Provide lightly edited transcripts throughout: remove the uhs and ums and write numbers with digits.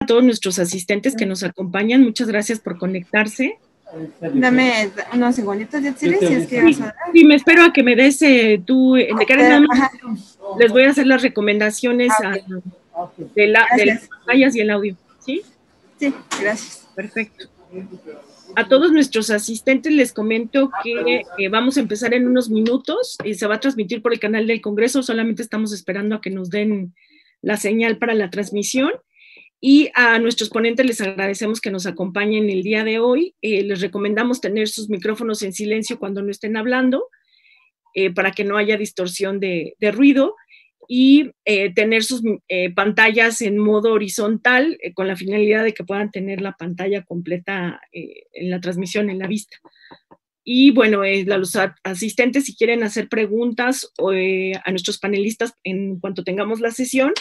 a todos nuestros asistentes que nos acompañan. Muchas gracias por conectarse. Dame unos segunditos, Yatsiri, si es que vas a dar. Sí, me espero a que me des tú, Karen, les voy a hacer las recomendaciones de las pantallas y el audio, ¿sí? Sí, gracias. Perfecto. A todos nuestros asistentes les comento que vamos a empezar en unos minutos y se va a transmitir por el canal del Congreso, solamente estamos esperando a que nos den la señal para la transmisión. Y a nuestros ponentes les agradecemos que nos acompañen el día de hoy. Les recomendamos tener sus micrófonos en silencio cuando no estén hablando, para que no haya distorsión de ruido, y tener sus pantallas en modo horizontal, con la finalidad de que puedan tener la pantalla completa en la transmisión, en la vista. Y bueno, los asistentes, si quieren hacer preguntas a nuestros panelistas en cuanto tengamos la sesión,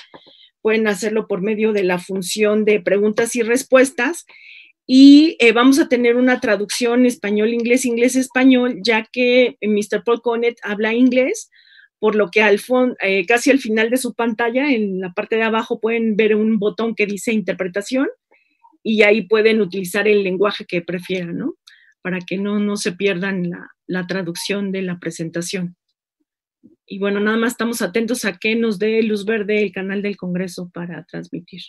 pueden hacerlo por medio de la función de preguntas y respuestas, y vamos a tener una traducción español-inglés, inglés-español, ya que Mr. Paul Connet habla inglés, por lo que casi al final de su pantalla, en la parte de abajo, pueden ver un botón que dice interpretación, y ahí pueden utilizar el lenguaje que prefieran, ¿no? Para que no se pierdan la traducción de la presentación. Y bueno, nada más estamos atentos a que nos dé luz verde el canal del Congreso para transmitir.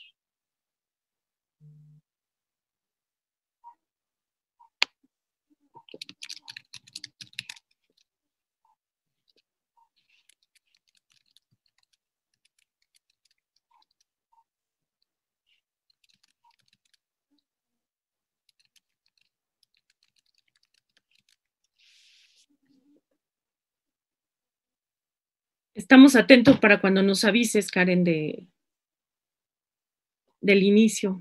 Estamos atentos para cuando nos avises, Karen, del inicio.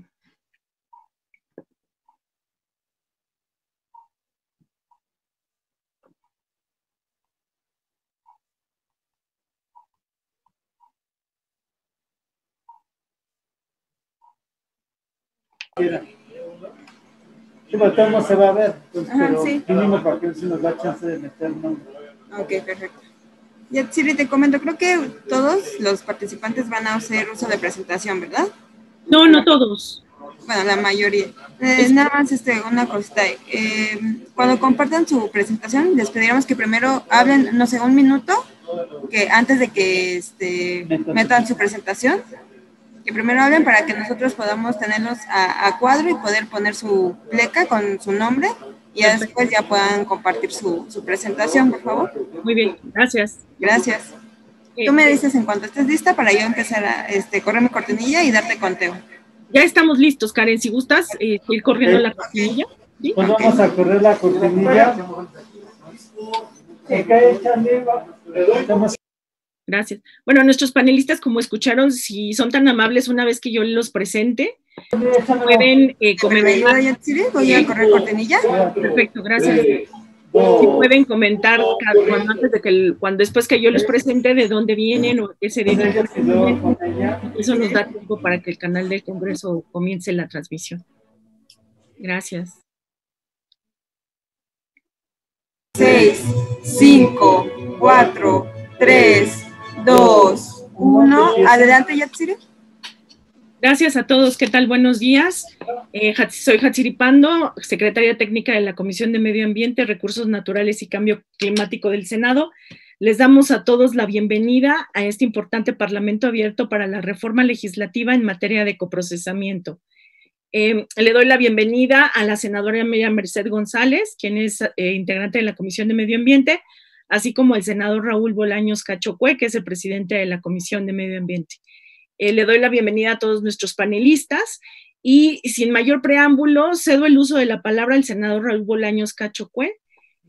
Sí, no se va a ver, pues, pero sí. Mínimo para que se nos da chance de meter nombre. Ok, perfecto. Yatsiri, te comento, creo que todos los participantes van a hacer uso de presentación, ¿verdad? No todos. Bueno, la mayoría. Nada más una cosita. Cuando compartan su presentación, les pediremos que primero hablen, no sé, un minuto, que antes de que metan su presentación, que primero hablen para que nosotros podamos tenerlos a cuadro y poder poner su pleca con su nombre, y ya después ya puedan compartir su presentación, por favor. Muy bien, gracias. Gracias. Tú me dices en cuanto estés lista para yo empezar a correr mi cortinilla y darte conteo. Ya estamos listos, Karen, si gustas ir corriendo la cortinilla. ¿Sí? Pues vamos a correr la cortinilla. Gracias. Bueno, nuestros panelistas, como escucharon, si son tan amables, una vez que yo los presente, pueden comentar. ¿Voy a correr cortinilla? Perfecto, gracias. Si pueden comentar cuando después que yo los presente de dónde vienen o qué se dedican. Eso nos da tiempo para que el canal del Congreso comience la transmisión. Gracias. 6, 5, 4, 3, 2, 1. Adelante, Yatsiri. Gracias a todos. ¿Qué tal? Buenos días. Soy Yatsiri Pando, secretaria técnica de la Comisión de Medio Ambiente, Recursos Naturales y Cambio Climático del Senado. Les damos a todos la bienvenida a este importante Parlamento abierto para la reforma legislativa en materia de coprocesamiento. Le doy la bienvenida a la senadora Miriam Merced González, quien es integrante de la Comisión de Medio Ambiente, así como el senador Raúl Bolaños Cachocue, que es el presidente de la Comisión de Medio Ambiente. Le doy la bienvenida a todos nuestros panelistas y sin mayor preámbulo cedo el uso de la palabra al senador Raúl Bolaños Cachocue,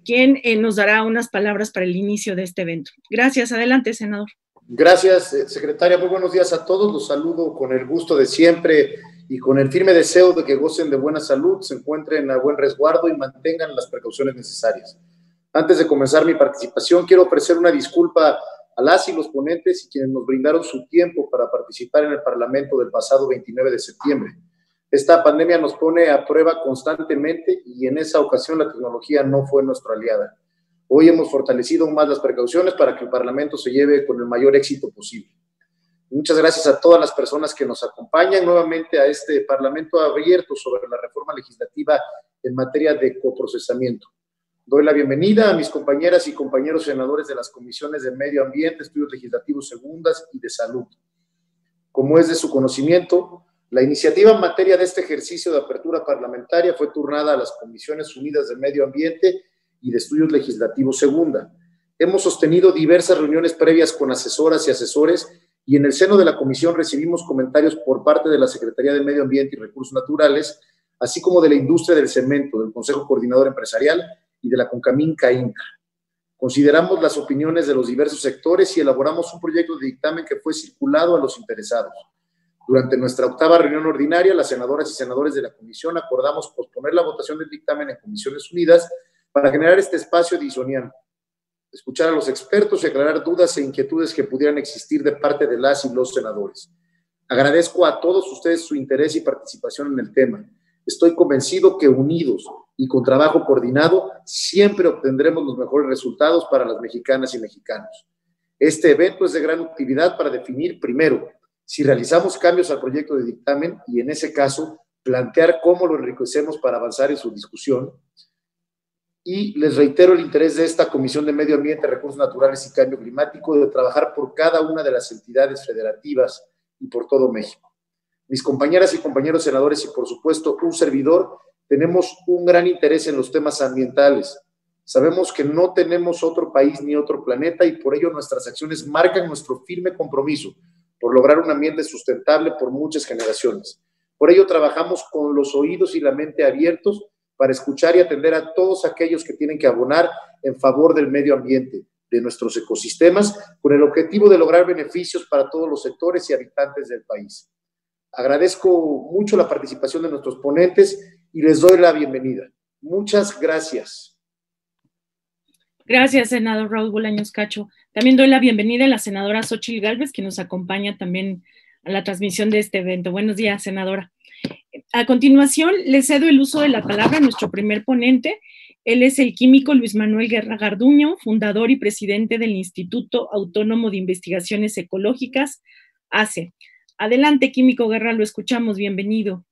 quien nos dará unas palabras para el inicio de este evento. Gracias. Adelante, senador. Gracias, secretaria. Muy buenos días a todos. Los saludo con el gusto de siempre y con el firme deseo de que gocen de buena salud, se encuentren a buen resguardo y mantengan las precauciones necesarias. Antes de comenzar mi participación, quiero ofrecer una disculpa a las y los ponentes y quienes nos brindaron su tiempo para participar en el Parlamento del pasado 29 de septiembre. Esta pandemia nos pone a prueba constantemente y en esa ocasión la tecnología no fue nuestra aliada. Hoy hemos fortalecido aún más las precauciones para que el Parlamento se lleve con el mayor éxito posible. Muchas gracias a todas las personas que nos acompañan nuevamente a este Parlamento abierto sobre la reforma legislativa en materia de coprocesamiento. Doy la bienvenida a mis compañeras y compañeros senadores de las comisiones de Medio Ambiente, Estudios Legislativos Segundas y de Salud. Como es de su conocimiento, la iniciativa en materia de este ejercicio de apertura parlamentaria fue turnada a las Comisiones Unidas de Medio Ambiente y de Estudios Legislativos Segunda. Hemos sostenido diversas reuniones previas con asesoras y asesores y en el seno de la comisión recibimos comentarios por parte de la Secretaría de Medio Ambiente y Recursos Naturales, así como de la industria del cemento, del Consejo Coordinador Empresarial y de la CONCAMIN-CAINCA. Consideramos las opiniones de los diversos sectores y elaboramos un proyecto de dictamen que fue circulado a los interesados. Durante nuestra octava reunión ordinaria, las senadoras y senadores de la comisión acordamos posponer la votación del dictamen en Comisiones Unidas para generar este espacio disoniano, escuchar a los expertos y aclarar dudas e inquietudes que pudieran existir de parte de las y los senadores. Agradezco a todos ustedes su interés y participación en el tema. Estoy convencido que unidos y con trabajo coordinado siempre obtendremos los mejores resultados para las mexicanas y mexicanos. Este evento es de gran utilidad para definir, primero, si realizamos cambios al proyecto de dictamen y, en ese caso, plantear cómo lo enriquecemos para avanzar en su discusión. Y les reitero el interés de esta Comisión de Medio Ambiente, Recursos Naturales y Cambio Climático de trabajar por cada una de las entidades federativas y por todo México. Mis compañeras y compañeros senadores y, por supuesto, un servidor, tenemos un gran interés en los temas ambientales. Sabemos que no tenemos otro país ni otro planeta y por ello nuestras acciones marcan nuestro firme compromiso por lograr un ambiente sustentable por muchas generaciones. Por ello trabajamos con los oídos y la mente abiertos para escuchar y atender a todos aquellos que tienen que abonar en favor del medio ambiente, de nuestros ecosistemas, con el objetivo de lograr beneficios para todos los sectores y habitantes del país. Agradezco mucho la participación de nuestros ponentes y les doy la bienvenida. Muchas gracias. Gracias, senador Raúl Bolaños Cacho. También doy la bienvenida a la senadora Xóchitl Gálvez, que nos acompaña también a la transmisión de este evento. Buenos días, senadora. A continuación, le cedo el uso de la palabra a nuestro primer ponente. Él es el químico Luis Manuel Guerra Garduño, fundador y presidente del Instituto Autónomo de Investigaciones Ecológicas, ACE. Adelante, químico Guerra, lo escuchamos, bienvenido.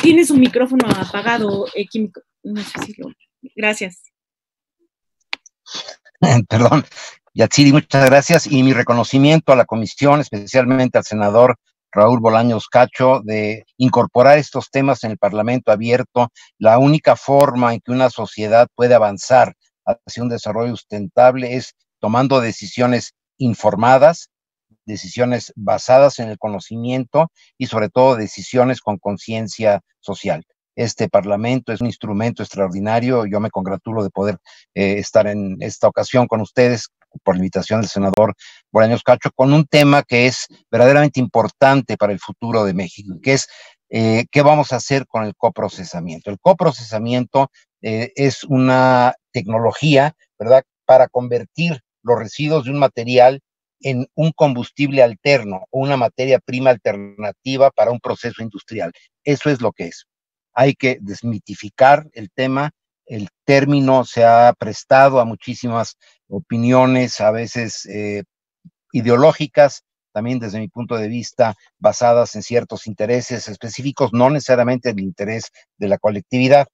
Tiene su micrófono apagado, químico. No sé si lo... Gracias. Perdón, Yatsiri, muchas gracias y mi reconocimiento a la comisión, especialmente al senador Raúl Bolaños Cacho, de incorporar estos temas en el Parlamento abierto. La única forma en que una sociedad puede avanzar hacia un desarrollo sustentable es tomando decisiones informadas, decisiones basadas en el conocimiento y sobre todo decisiones con conciencia social. Este Parlamento es un instrumento extraordinario. Yo me congratulo de poder estar en esta ocasión con ustedes por la invitación del senador Bolaños Cacho con un tema que es verdaderamente importante para el futuro de México, que es qué vamos a hacer con el coprocesamiento. El coprocesamiento es una tecnología, ¿verdad?, para convertir los residuos de un material en un combustible alterno o una materia prima alternativa para un proceso industrial. Eso es lo que es. Hay que desmitificar el tema. El término se ha prestado a muchísimas opiniones, a veces ideológicas, también desde mi punto de vista basadas en ciertos intereses específicos, no necesariamente el interés de la colectividad.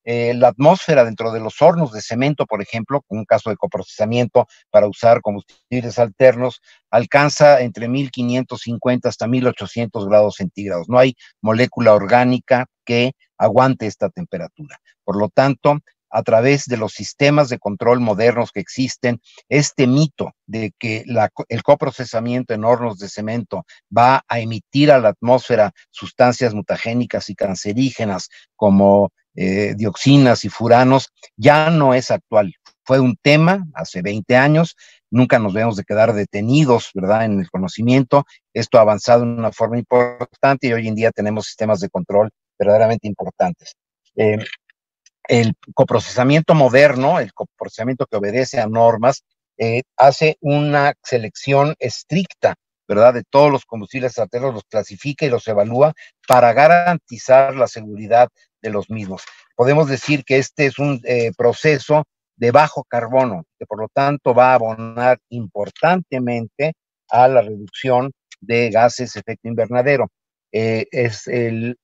La atmósfera dentro de los hornos de cemento, por ejemplo, con un caso de coprocesamiento para usar combustibles alternos, alcanza entre 1550 hasta 1800 grados centígrados. No hay molécula orgánica que aguante esta temperatura. Por lo tanto, a través de los sistemas de control modernos que existen, este mito de que el coprocesamiento en hornos de cemento va a emitir a la atmósfera sustancias mutagénicas y cancerígenas como dioxinas y furanos, ya no es actual. Fue un tema hace 20 años, nunca nos debemos de quedar detenidos, ¿verdad?, en el conocimiento. Esto ha avanzado de una forma importante y hoy en día tenemos sistemas de control verdaderamente importantes. El coprocesamiento moderno, el coprocesamiento que obedece a normas, hace una selección estricta, ¿verdad?, de todos los combustibles alternos, los clasifica y los evalúa para garantizar la seguridad de los mismos. Podemos decir que este es un proceso de bajo carbono, que por lo tanto va a abonar importantemente a la reducción de gases de efecto invernadero. Es el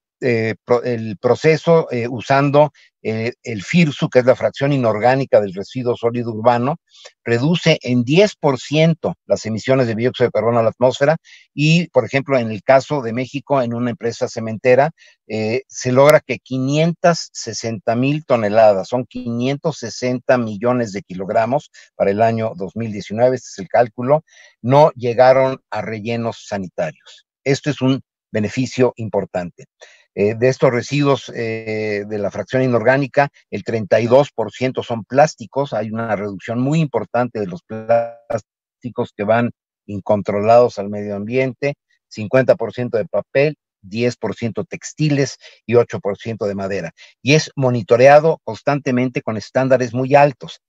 proceso usando el FIRSU, que es la fracción inorgánica del residuo sólido urbano, reduce en 10% las emisiones de dióxido de carbono a la atmósfera y, por ejemplo, en el caso de México, en una empresa cementera, se logra que 560,000 toneladas, son 560 millones de kilogramos para el año 2019, este es el cálculo, no llegaron a rellenos sanitarios. Esto es un beneficio importante. De estos residuos de la fracción inorgánica, el 32% son plásticos. Hay una reducción muy importante de los plásticos que van incontrolados al medio ambiente, 50% de papel, 10% textiles y 8% de madera. Y es monitoreado constantemente con estándares muy altos.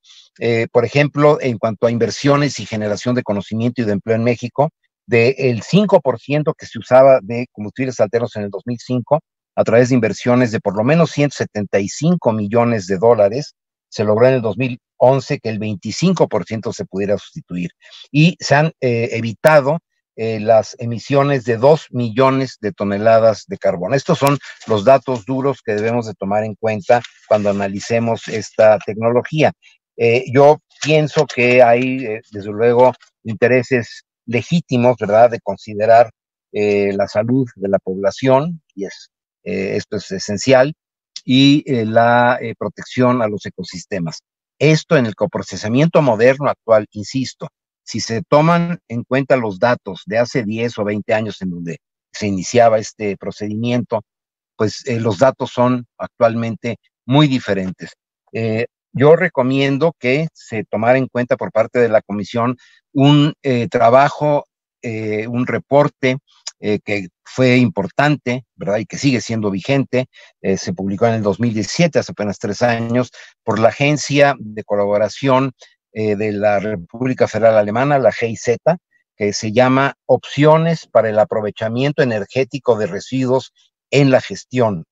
Por ejemplo, en cuanto a inversiones y generación de conocimiento y de empleo en México, del 5% que se usaba de combustibles alternos en el 2005, a través de inversiones de por lo menos 175 millones de dólares, se logró en el 2011 que el 25% se pudiera sustituir. Y se han evitado las emisiones de 2 millones de toneladas de carbón. Estos son los datos duros que debemos de tomar en cuenta cuando analicemos esta tecnología. Yo pienso que hay, desde luego, intereses legítimos, ¿verdad?, de considerar la salud de la población, y esto es esencial, y la protección a los ecosistemas. Esto en el coprocesamiento moderno actual, insisto, si se toman en cuenta los datos de hace 10 o 20 años en donde se iniciaba este procedimiento, pues los datos son actualmente muy diferentes. Yo recomiendo que se tomara en cuenta por parte de la comisión un trabajo, un reporte que fue importante, ¿verdad? Y que sigue siendo vigente. Se publicó en el 2017, hace apenas 3 años, por la Agencia de Colaboración de la República Federal Alemana, la GIZ, que se llama Opciones para el aprovechamiento energético de residuos en la gestión.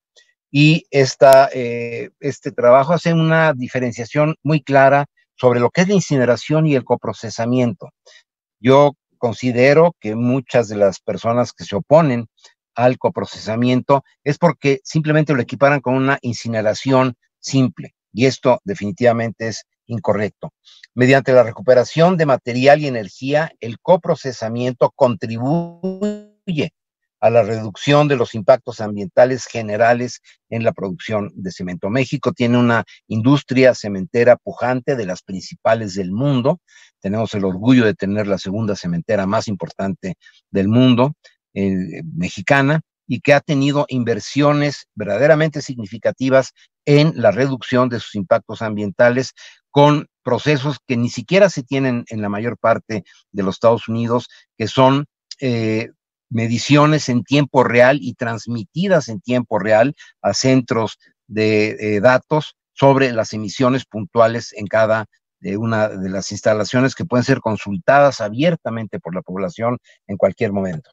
Y este trabajo hace una diferenciación muy clara sobre lo que es la incineración y el coprocesamiento. Yo considero que muchas de las personas que se oponen al coprocesamiento es porque simplemente lo equiparan con una incineración simple, y esto definitivamente es incorrecto. Mediante la recuperación de material y energía, el coprocesamiento contribuye a la reducción de los impactos ambientales generales en la producción de cemento. México tiene una industria cementera pujante, de las principales del mundo. Tenemos el orgullo de tener la segunda cementera más importante del mundo, mexicana, y que ha tenido inversiones verdaderamente significativas en la reducción de sus impactos ambientales, con procesos que ni siquiera se tienen en la mayor parte de los Estados Unidos, que son mediciones en tiempo real y transmitidas en tiempo real a centros de datos sobre las emisiones puntuales en cada una de las instalaciones, que pueden ser consultadas abiertamente por la población en cualquier momento.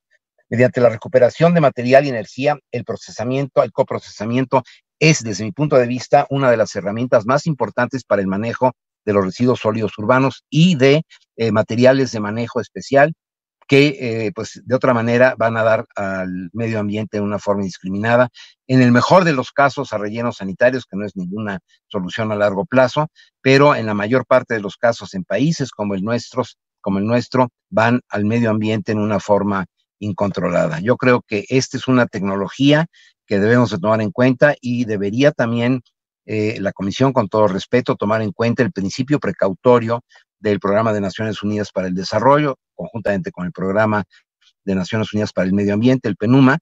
Mediante la recuperación de material y energía, el coprocesamiento es, desde mi punto de vista, una de las herramientas más importantes para el manejo de los residuos sólidos urbanos y de materiales de manejo especial, que pues de otra manera van a dar al medio ambiente de una forma indiscriminada, en el mejor de los casos a rellenos sanitarios, que no es ninguna solución a largo plazo, pero en la mayor parte de los casos en países como el nuestro, van al medio ambiente en una forma incontrolada. Yo creo que esta es una tecnología que debemos de tomar en cuenta, y debería también la Comisión, con todo respeto, tomar en cuenta el principio precautorio del Programa de Naciones Unidas para el Desarrollo, conjuntamente con el Programa de Naciones Unidas para el Medio Ambiente, el PNUMA,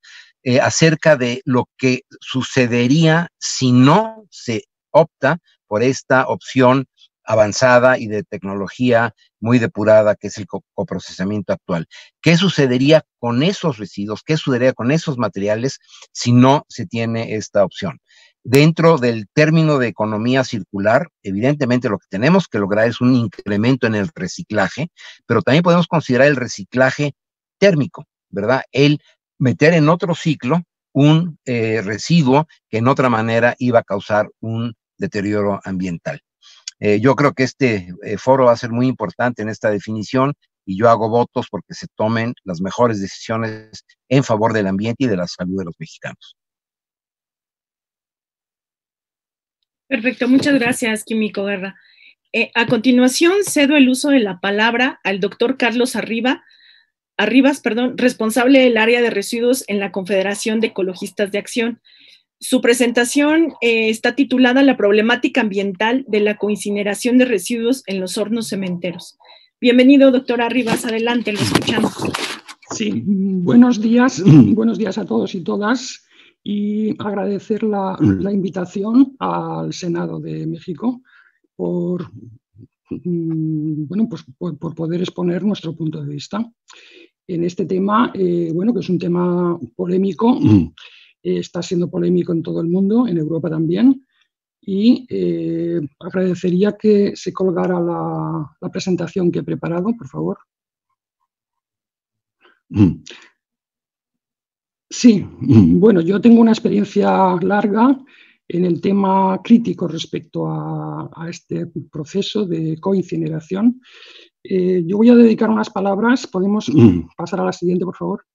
acerca de lo que sucedería si no se opta por esta opción avanzada y de tecnología muy depurada, que es el coprocesamiento actual. ¿Qué sucedería con esos residuos? ¿Qué sucedería con esos materiales si no se tiene esta opción? Dentro del término de economía circular, evidentemente lo que tenemos que lograr es un incremento en el reciclaje, pero también podemos considerar el reciclaje térmico, ¿verdad? El meter en otro ciclo un residuo que en otra manera iba a causar un deterioro ambiental. Yo creo que este foro va a ser muy importante en esta definición, y yo hago votos porque se tomen las mejores decisiones en favor del ambiente y de la salud de los mexicanos. Perfecto, muchas gracias, Químico Guerra. A continuación, cedo el uso de la palabra al doctor Carlos Arribas, responsable del área de residuos en la Confederación de Ecologistas de Acción. Su presentación está titulada La problemática ambiental de la coincineración de residuos en los hornos cementeros. Bienvenido, doctor Arribas, adelante, lo escuchamos. Sí, buenos días a todos y todas, y agradecer la invitación al Senado de México por poder exponer nuestro punto de vista en este tema, que es un tema polémico, está siendo polémico en todo el mundo, en Europa también, y agradecería que se colgara la presentación que he preparado, por favor. Sí, bueno, yo tengo una experiencia larga en el tema crítico respecto a este proceso de coincineración. Yo voy a dedicar unas palabras, podemos pasar a la siguiente, por favor.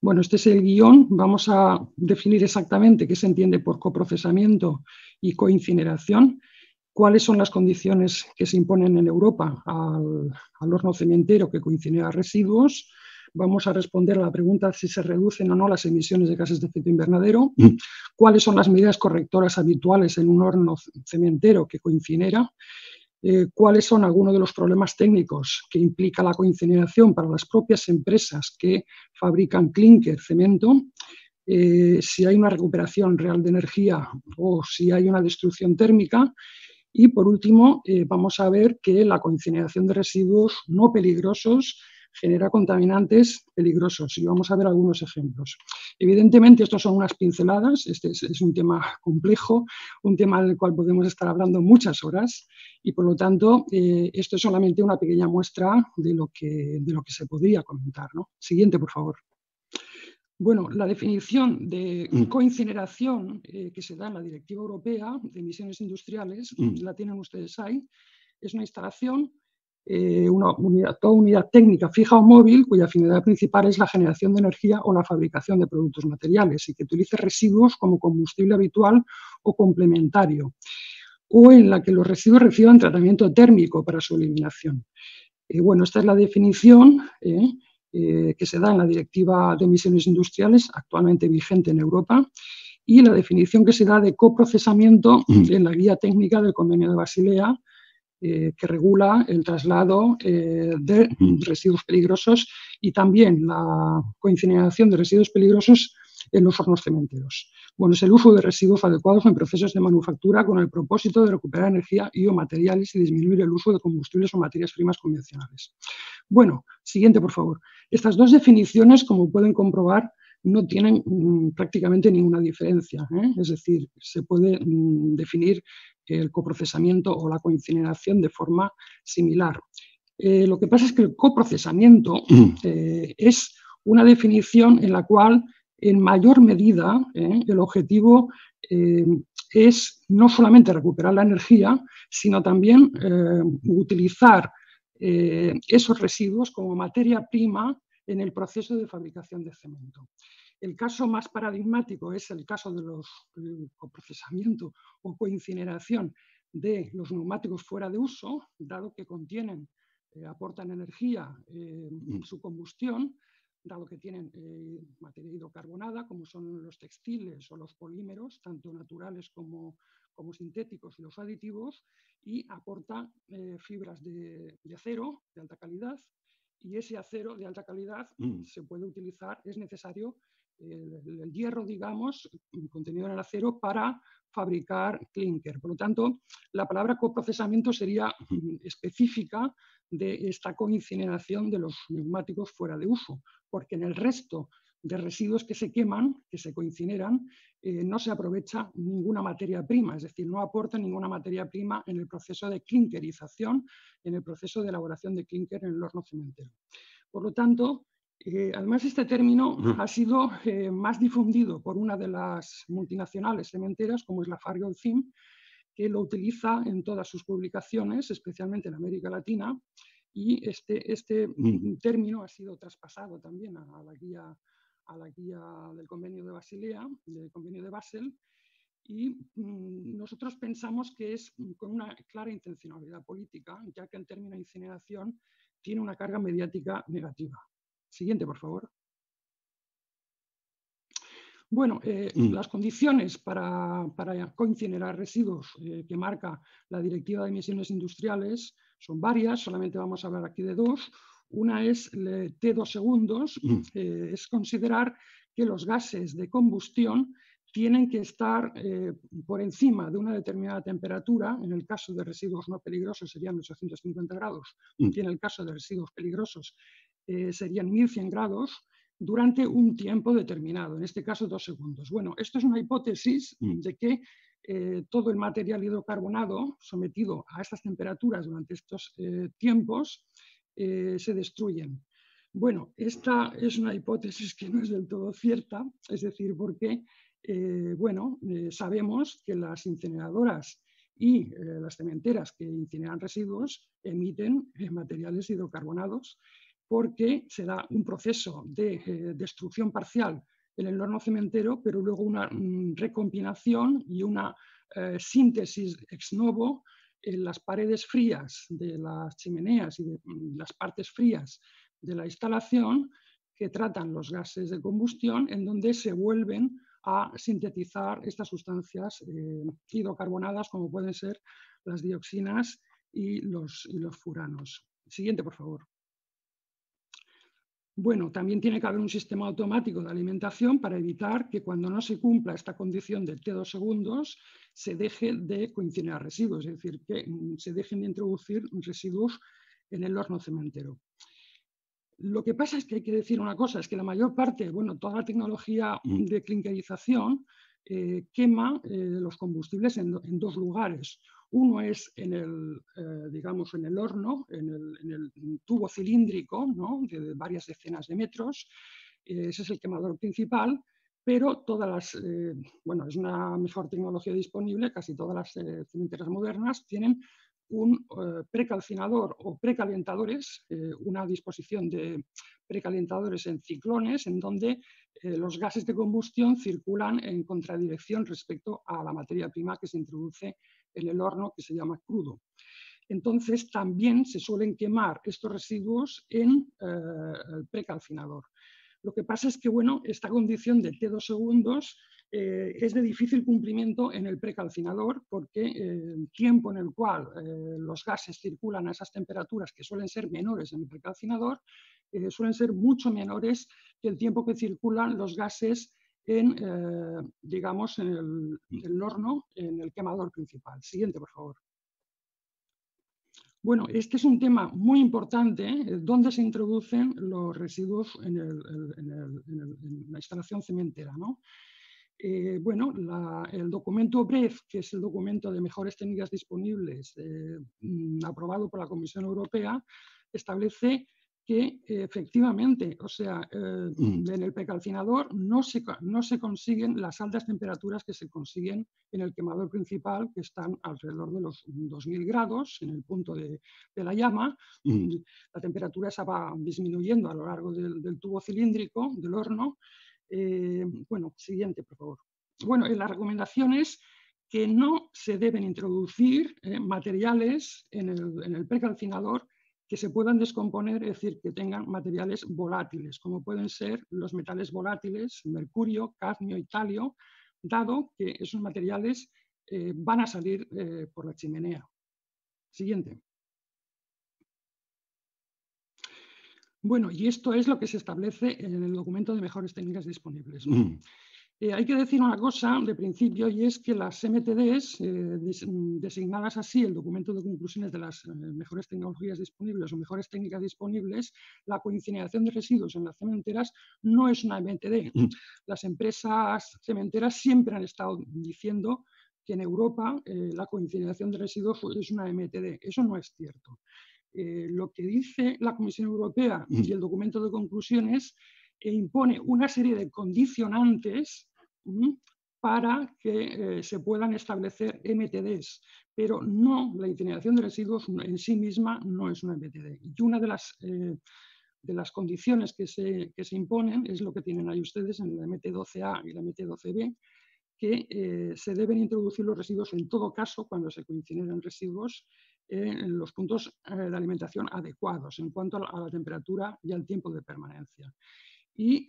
Bueno, este es el guión, vamos a definir exactamente qué se entiende por coprocesamiento y coincineración, cuáles son las condiciones que se imponen en Europa al horno cementero que coincinera residuos. Vamos a responder a la pregunta si se reducen o no las emisiones de gases de efecto invernadero, cuáles son las medidas correctoras habituales en un horno cementero que coincinera, cuáles son algunos de los problemas técnicos que implica la coincineración para las propias empresas que fabrican clínker, cemento, si hay una recuperación real de energía o si hay una destrucción térmica. Y por último, vamos a ver que la coincineración de residuos no peligrosos genera contaminantes peligrosos, y vamos a ver algunos ejemplos. Evidentemente, estos son unas pinceladas, este es un tema complejo, un tema del cual podemos estar hablando muchas horas, y por lo tanto, esto es solamente una pequeña muestra de lo que se podría comentar, ¿no? Siguiente, por favor. Bueno, la definición de coincineración que se da en la Directiva Europea de Emisiones Industriales, la tienen ustedes ahí, es una instalación, toda unidad técnica fija o móvil cuya finalidad principal es la generación de energía o la fabricación de productos materiales y que utilice residuos como combustible habitual o complementario, o en la que los residuos reciban tratamiento térmico para su eliminación. Bueno, esta es la definición que se da en la Directiva de Emisiones Industriales, actualmente vigente en Europa, y la definición que se da de coprocesamiento en la Guía Técnica del Convenio de Basilea, que regula el traslado de residuos peligrosos y también la coincineración de residuos peligrosos en los hornos cementeros. Bueno, es el uso de residuos adecuados en procesos de manufactura con el propósito de recuperar energía y o materiales y disminuir el uso de combustibles o materias primas convencionales. Bueno, siguiente, por favor. Estas dos definiciones, como pueden comprobar, no tienen prácticamente ninguna diferencia, es decir, se puede definir el coprocesamiento o la coincineración de forma similar. Lo que pasa es que el coprocesamiento es una definición en la cual, en mayor medida, el objetivo es no solamente recuperar la energía, sino también utilizar esos residuos como materia prima en el proceso de fabricación de cemento. El caso más paradigmático es el caso del coprocesamiento o coincineración de los neumáticos fuera de uso, dado que contienen, aportan energía su combustión, dado que tienen materia hidrocarbonada, como son los textiles o los polímeros, tanto naturales como sintéticos y los aditivos, y aporta fibras de acero de alta calidad, y ese acero de alta calidad se puede utilizar, es necesario el hierro, digamos, contenido en el acero para fabricar clínker. Por lo tanto, la palabra coprocesamiento sería específica de esta coincineración de los neumáticos fuera de uso, porque en el resto de residuos que se queman, que se coincineran, no se aprovecha ninguna materia prima, es decir, no aporta ninguna materia prima en el proceso de clinkerización, en el proceso de elaboración de clínker en el horno cementero. Por lo tanto, además este término ha sido más difundido por una de las multinacionales cementeras, como es Lafarge Holcim, que lo utiliza en todas sus publicaciones, especialmente en América Latina, y este término ha sido traspasado también a la guía del Convenio de Basilea, del Convenio de Basel, y nosotros pensamos que es con una clara intencionalidad política, ya que el término incineración tiene una carga mediática negativa. Siguiente, por favor. Bueno, las condiciones para coincinerar residuos que marca la Directiva de Emisiones Industriales son varias, solamente vamos a hablar aquí de dos. Una es T2 segundos, es considerar que los gases de combustión tienen que estar por encima de una determinada temperatura. En el caso de residuos no peligrosos serían 850 grados, y en el caso de residuos peligrosos serían 1100 grados, durante un tiempo determinado, en este caso 2 segundos. Bueno, esto es una hipótesis de que todo el material hidrocarbonado sometido a estas temperaturas durante estos tiempos se destruyen. Bueno, esta es una hipótesis que no es del todo cierta, es decir, porque sabemos que las incineradoras y las cementeras que incineran residuos emiten materiales hidrocarbonados, porque se da un proceso de destrucción parcial en el horno cementero, pero luego una recombinación y una síntesis ex novo en las paredes frías de las chimeneas y de las partes frías de la instalación, que tratan los gases de combustión, en donde se vuelven a sintetizar estas sustancias hidrocarbonadas, como pueden ser las dioxinas y los furanos. Siguiente, por favor. Bueno, también tiene que haber un sistema automático de alimentación para evitar que cuando no se cumpla esta condición de T2 segundos se deje de coincinerar residuos, es decir, que se dejen de introducir residuos en el horno cementero. Lo que pasa es que hay que decir una cosa, es que la mayor parte, toda la tecnología de clinkerización quema los combustibles en dos lugares. Uno es en el horno, en el tubo cilíndrico, ¿no?, de varias decenas de metros. Ese es el quemador principal, pero es una mejor tecnología disponible. Casi todas las cementeras modernas tienen un precalcinador o precalentadores, una disposición de precalentadores en ciclones, en donde los gases de combustión circulan en contradirección respecto a la materia prima que se introduce en el horno, que se llama crudo. Entonces, también se suelen quemar estos residuos en el precalcinador. Lo que pasa es que, esta condición de T2 segundos es de difícil cumplimiento en el precalcinador, porque el tiempo en el cual los gases circulan a esas temperaturas, que suelen ser menores en el precalcinador, suelen ser mucho menores que el tiempo que circulan los gases en el horno, en el quemador principal. Siguiente, por favor. Bueno, este es un tema muy importante, donde se introducen los residuos en la instalación cementera, ¿no? El documento BREF, que es el documento de mejores técnicas disponibles aprobado por la Comisión Europea, establece que efectivamente, en el precalcinador no se consiguen las altas temperaturas que se consiguen en el quemador principal, que están alrededor de los 2000 grados en el punto de la llama. La temperatura esa va disminuyendo a lo largo del tubo cilíndrico del horno. Siguiente, por favor. En las recomendaciones que no se deben introducir materiales en el precalcinador que se puedan descomponer, es decir, que tengan materiales volátiles, como pueden ser los metales volátiles, mercurio, cadmio y talio, dado que esos materiales van a salir por la chimenea. Siguiente. Y esto es lo que se establece en el documento de mejores técnicas disponibles. Hay que decir una cosa de principio, y es que las MTDs, designadas así, el documento de conclusiones de las mejores tecnologías disponibles o mejores técnicas disponibles, la coincineración de residuos en las cementeras no es una MTD. Las empresas cementeras siempre han estado diciendo que en Europa la coincineración de residuos es una MTD. Eso no es cierto. Lo que dice la Comisión Europea y el documento de conclusiones impone una serie de condicionantes para que se puedan establecer MTDs, pero no, la incineración de residuos en sí misma no es una MTD. Y una de las condiciones que se imponen es lo que tienen ahí ustedes en la MT12A y la MT12B, que se deben introducir los residuos en todo caso cuando se coincineran residuos en los puntos de alimentación adecuados en cuanto a la temperatura y al tiempo de permanencia. Y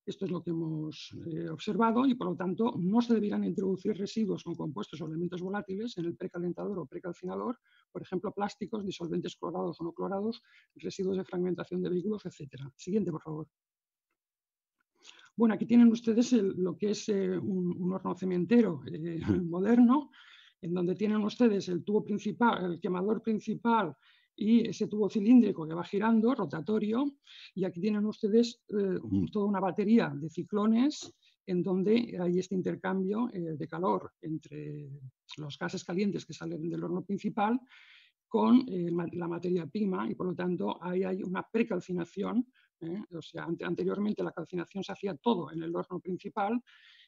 esto es lo que hemos observado y por lo tanto no se deberían introducir residuos con compuestos o elementos volátiles en el precalentador o precalcinador, por ejemplo plásticos, disolventes clorados o no clorados, residuos de fragmentación de vehículos, etc. Siguiente, por favor. Bueno, aquí tienen ustedes lo que es un horno cementero moderno, en donde tienen ustedes el tubo principal, el quemador principal y ese tubo cilíndrico que va girando, rotatorio, y aquí tienen ustedes toda una batería de ciclones en donde hay este intercambio de calor entre los gases calientes que salen del horno principal con la materia prima y por lo tanto ahí hay una precalcinación. O sea, anteriormente la calcinación se hacía todo en el horno principal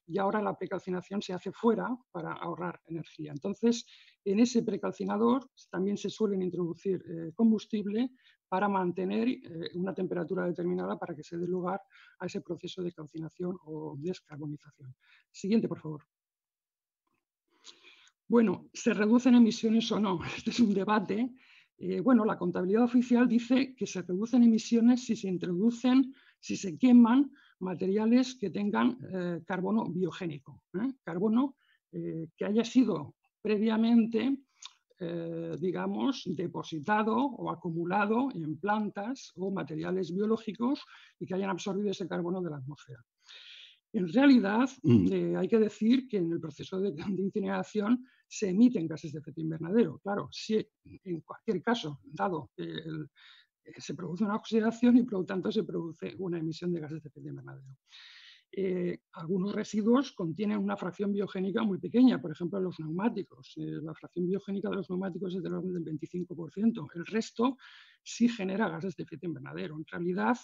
y ahora la precalcinación se hace fuera para ahorrar energía. Entonces, en ese precalcinador también se suelen introducir combustible para mantener una temperatura determinada para que se dé lugar a ese proceso de calcinación o descarbonización. Siguiente, por favor. Bueno, ¿se reducen emisiones o no? Este es un debate. Bueno, la contabilidad oficial dice que se reducen emisiones si se introducen, si se queman materiales que tengan carbono biogénico, carbono que haya sido previamente, digamos, depositado o acumulado en plantas o materiales biológicos y que hayan absorbido ese carbono de la atmósfera. En realidad, hay que decir que en el proceso de incineración se emiten gases de efecto invernadero. Claro, si en cualquier caso, dado que se produce una oxidación y por lo tanto se produce una emisión de gases de efecto invernadero. Algunos residuos contienen una fracción biogénica muy pequeña, por ejemplo los neumáticos. La fracción biogénica de los neumáticos es del orden del 25%. El resto sí genera gases de efecto invernadero. En realidad,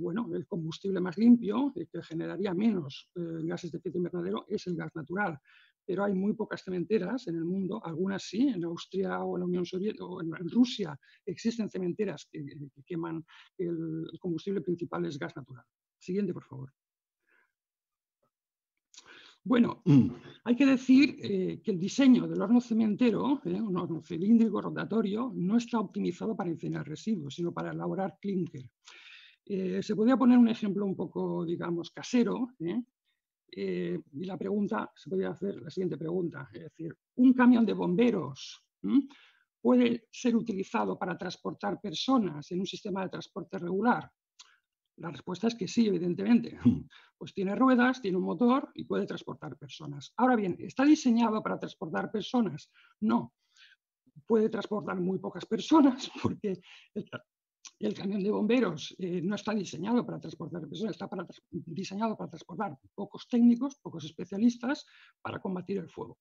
bueno, el combustible más limpio, que generaría menos gases de efecto invernadero, es el gas natural. Pero hay muy pocas cementeras en el mundo, algunas sí, en Austria o en la Unión Soviética o en Rusia existen cementeras que queman, el combustible principal es gas natural. Siguiente, por favor. Bueno, hay que decir que el diseño del horno cementero, un horno cilíndrico rotatorio, no está optimizado para incinerar residuos, sino para elaborar clúster. Se podría poner un ejemplo un poco, digamos, casero, y la pregunta, se podría hacer la siguiente pregunta, es decir, ¿un camión de bomberos puede ser utilizado para transportar personas en un sistema de transporte regular? La respuesta es que sí, evidentemente. Pues tiene ruedas, tiene un motor y puede transportar personas. Ahora bien, ¿está diseñado para transportar personas? No. Puede transportar muy pocas personas porque el camión de bomberos no está diseñado para transportar personas, está diseñado para transportar pocos técnicos, pocos especialistas para combatir el fuego.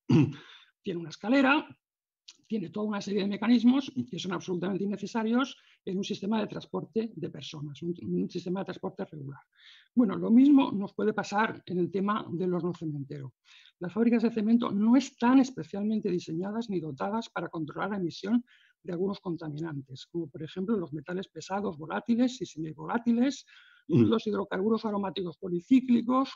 Tiene una escalera, tiene toda una serie de mecanismos que son absolutamente innecesarios en un sistema de transporte de personas, un sistema de transporte regular. Bueno, lo mismo nos puede pasar en el tema del horno cementero. Las fábricas de cemento no están especialmente diseñadas ni dotadas para controlar la emisión de algunos contaminantes, como por ejemplo los metales pesados volátiles y semivolátiles, los hidrocarburos aromáticos policíclicos,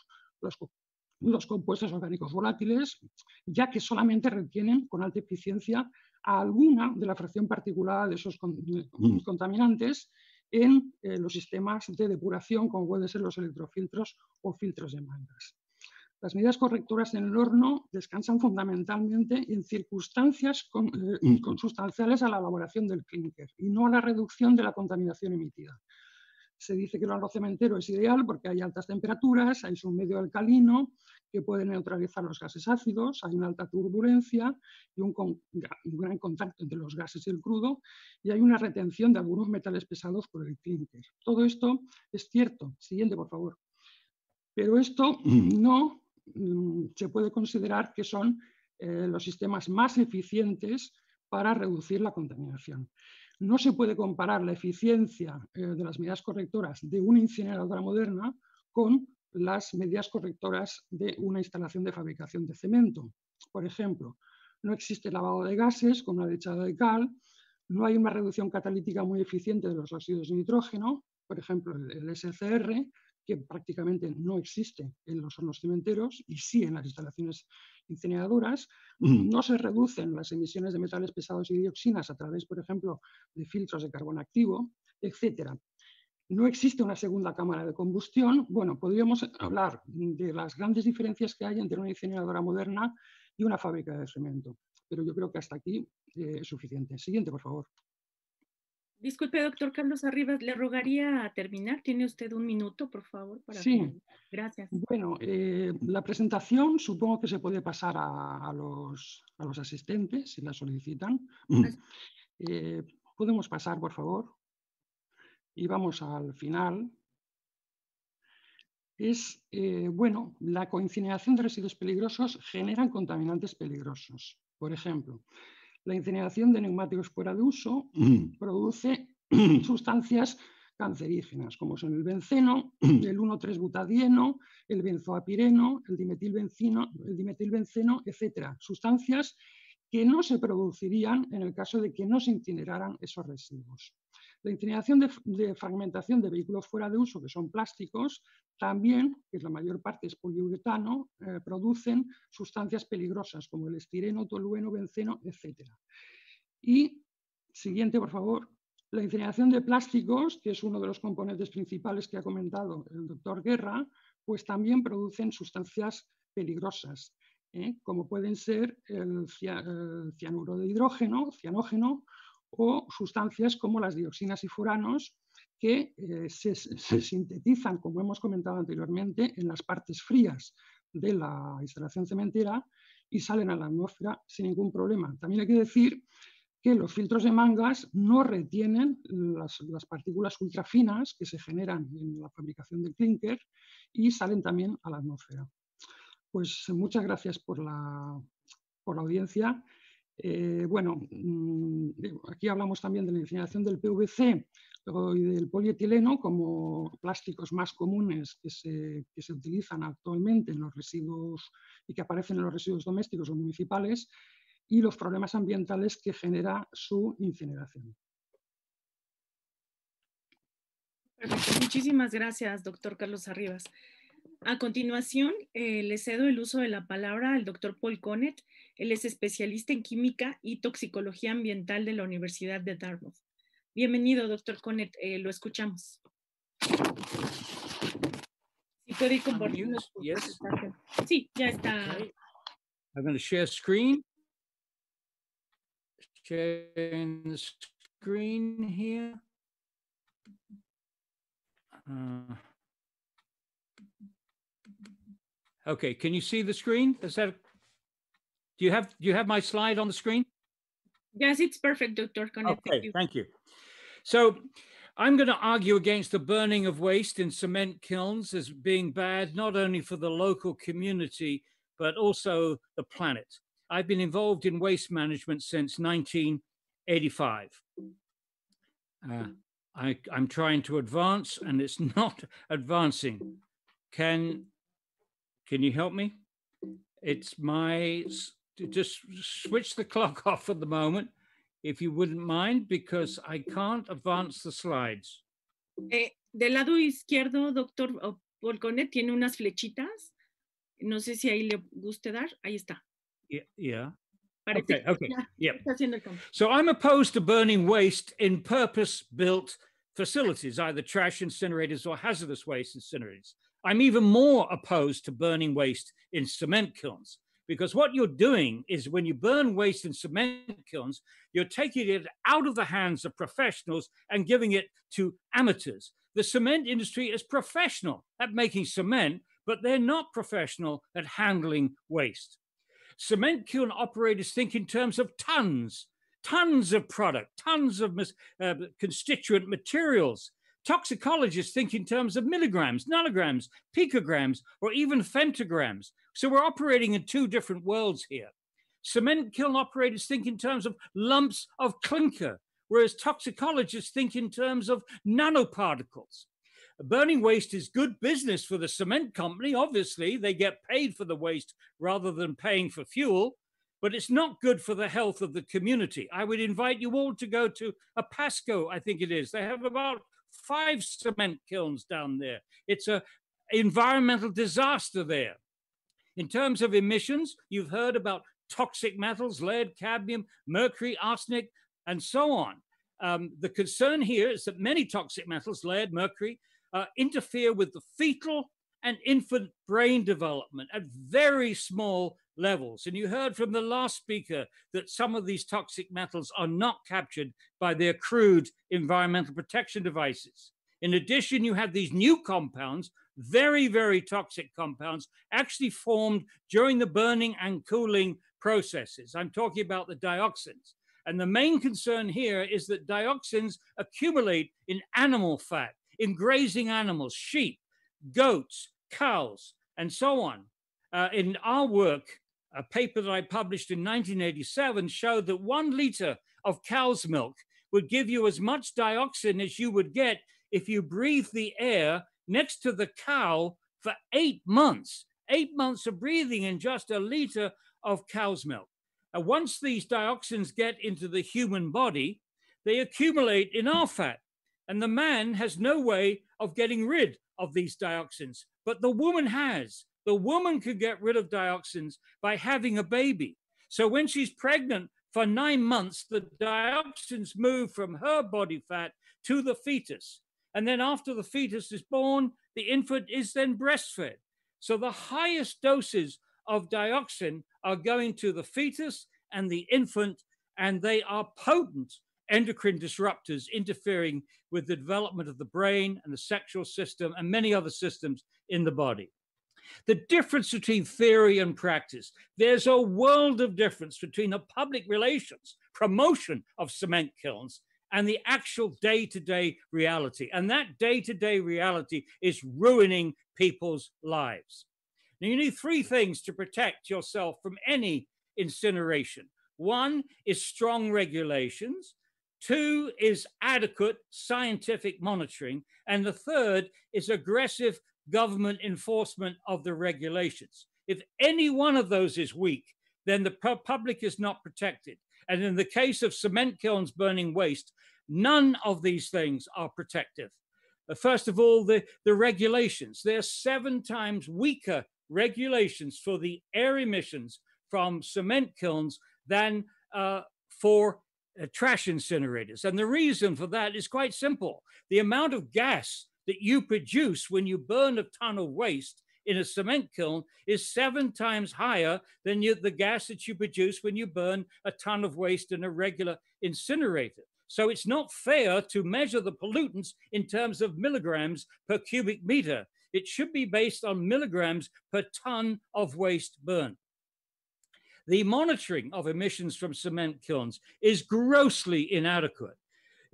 los compuestos orgánicos volátiles, ya que solamente retienen con alta eficiencia a alguna de la fracción particulada de esos contaminantes en los sistemas de depuración, como pueden ser los electrofiltros o filtros de mangas. Las medidas correctoras en el horno descansan fundamentalmente en circunstancias consustanciales a la elaboración del clúster y no a la reducción de la contaminación emitida. Se dice que el horno cementero es ideal porque hay altas temperaturas, hay un medio alcalino que puede neutralizar los gases ácidos, hay una alta turbulencia y un gran contacto entre los gases y el crudo y hay una retención de algunos metales pesados por el clúster. Todo esto es cierto. Siguiente, por favor. Pero esto no se puede considerar que son los sistemas más eficientes para reducir la contaminación. No se puede comparar la eficiencia de las medidas correctoras de una incineradora moderna con las medidas correctoras de una instalación de fabricación de cemento. Por ejemplo, no existe lavado de gases con una dechada de cal, no hay una reducción catalítica muy eficiente de los óxidos de nitrógeno, por ejemplo, el SCR, que prácticamente no existe en los hornos cementeros y sí en las instalaciones incineradoras. No se reducen las emisiones de metales pesados y dioxinas a través, por ejemplo, de filtros de carbón activo, etc. No existe una segunda cámara de combustión. Bueno, podríamos hablar de las grandes diferencias que hay entre una incineradora moderna y una fábrica de cemento, pero yo creo que hasta aquí es suficiente. Siguiente, por favor. Disculpe, doctor Carlos Arribas, le rogaría a terminar. ¿Tiene usted un minuto, por favor? Sí. Gracias. Bueno, la presentación supongo que se puede pasar a los asistentes si la solicitan. Podemos pasar, por favor. Y vamos al final. Bueno, la coincineración de residuos peligrosos genera contaminantes peligrosos. Por ejemplo, la incineración de neumáticos fuera de uso produce sustancias cancerígenas, como son el benceno, el 1,3-butadieno, el benzoapireno, el dimetilbenceno, etc. Sustancias que no se producirían en el caso de que no se incineraran esos residuos. La incineración de fragmentación de vehículos fuera de uso, que son plásticos, también, que la mayor parte es poliuretano, producen sustancias peligrosas como el estireno, tolueno, benceno, etc. Y, siguiente, por favor, la incineración de plásticos, que es uno de los componentes principales que ha comentado el doctor Guerra, pues también producen sustancias peligrosas, como pueden ser el cianuro de hidrógeno, cianógeno, o sustancias como las dioxinas y furanos, que se sintetizan, como hemos comentado anteriormente, en las partes frías de la instalación cementera y salen a la atmósfera sin ningún problema. También hay que decir que los filtros de mangas no retienen las partículas ultrafinas que se generan en la fabricación del clinker y salen también a la atmósfera. Pues muchas gracias por la audiencia. Bueno, aquí hablamos también de la incineración del PVC y del polietileno como plásticos más comunes que se utilizan actualmente en los residuos y que aparecen en los residuos domésticos o municipales y los problemas ambientales que genera su incineración. Perfecto. Muchísimas gracias, doctor Carlos Arribas. A continuación, le cedo el uso de la palabra al doctor Paul Connet. Él es especialista en química y toxicología ambiental de la Universidad de Dartmouth. Bienvenido, doctor Connet, lo escuchamos. Si puede ir compartiendo. Yes. Sí, ya está. Okay. I'm going to share screen. Sharing the screen here. Okay, can you see the screen? Is that? Do you have my slide on the screen? Yes, it's perfect, Dr. Connet. Okay, thank you. So I'm going to argue against the burning of waste in cement kilns as being bad, not only for the local community, but also the planet. I've been involved in waste management since 1985. I'm trying to advance and it's not advancing. Can you help me? It's just switch the clock off at the moment, if you wouldn't mind, because I can't advance the slides. Del lado izquierdo, doctor Paul Connet, tiene unas flechitas. No sé si ahí le guste dar. Ahí está. Yeah. Okay. Yeah. So I'm opposed to burning waste in purpose-built facilities, either trash incinerators or hazardous waste incinerators. I'm even more opposed to burning waste in cement kilns, because what you're doing is when you burn waste in cement kilns, you're taking it out of the hands of professionals and giving it to amateurs. The cement industry is professional at making cement, but they're not professional at handling waste. Cement kiln operators think in terms of tons of product, tons of constituent materials. Toxicologists think in terms of milligrams, nanograms, picograms, or even femtograms. So we're operating in two different worlds here. Cement kiln operators think in terms of lumps of clinker, whereas toxicologists think in terms of nanoparticles. Burning waste is good business for the cement company. Obviously, they get paid for the waste rather than paying for fuel, but it's not good for the health of the community. I would invite you all to go to Pasco, I think it is. They have about 5 cement kilns down there. It's an environmental disaster there. In terms of emissions, you've heard about toxic metals, lead, cadmium, mercury, arsenic, and so on. The concern here is that many toxic metals, lead, mercury, interfere with the fetal and infant brain development at very small levels. And you heard from the last speaker that some of these toxic metals are not captured by their crude environmental protection devices. In addition, you have these new compounds, very, very toxic compounds, actually formed during the burning and cooling processes. I'm talking about the dioxins. And the main concern here is that dioxins accumulate in animal fat, in grazing animals, sheep, goats, cows, and so on. In our work, a paper that I published in 1987 showed that 1 liter of cow's milk would give you as much dioxin as you would get if you breathe the air next to the cow for 8 months. 8 months of breathing in just a liter of cow's milk. And once these dioxins get into the human body, they accumulate in our fat. And the man has no way of getting rid of these dioxins, but the woman has. The woman could get rid of dioxins by having a baby. So when she's pregnant for 9 months, the dioxins move from her body fat to the fetus. And then after the fetus is born, the infant is then breastfed. So the highest doses of dioxin are going to the fetus and the infant, and they are potent endocrine disruptors interfering with the development of the brain and the sexual system and many other systems in the body. The difference between theory and practice, there's a world of difference between the public relations promotion of cement kilns and the actual day-to-day reality. And that day-to-day reality is ruining people's lives. Now, you need 3 things to protect yourself from any incineration. 1 is strong regulations. 2 is adequate scientific monitoring. And the 3rd is aggressive government enforcement of the regulations. If any one of those is weak, then the public is not protected. And in the case of cement kilns burning waste, none of these things are protective. First of all, the regulations. There are 7 times weaker regulations for the air emissions from cement kilns than for trash incinerators. And the reason for that is quite simple. The amount of gas that you produce when you burn a ton of waste in a cement kiln is 7 times higher than the gas that you produce when you burn a ton of waste in a regular incinerator. So it's not fair to measure the pollutants in terms of milligrams per cubic meter. It should be based on milligrams per ton of waste burned. The monitoring of emissions from cement kilns is grossly inadequate.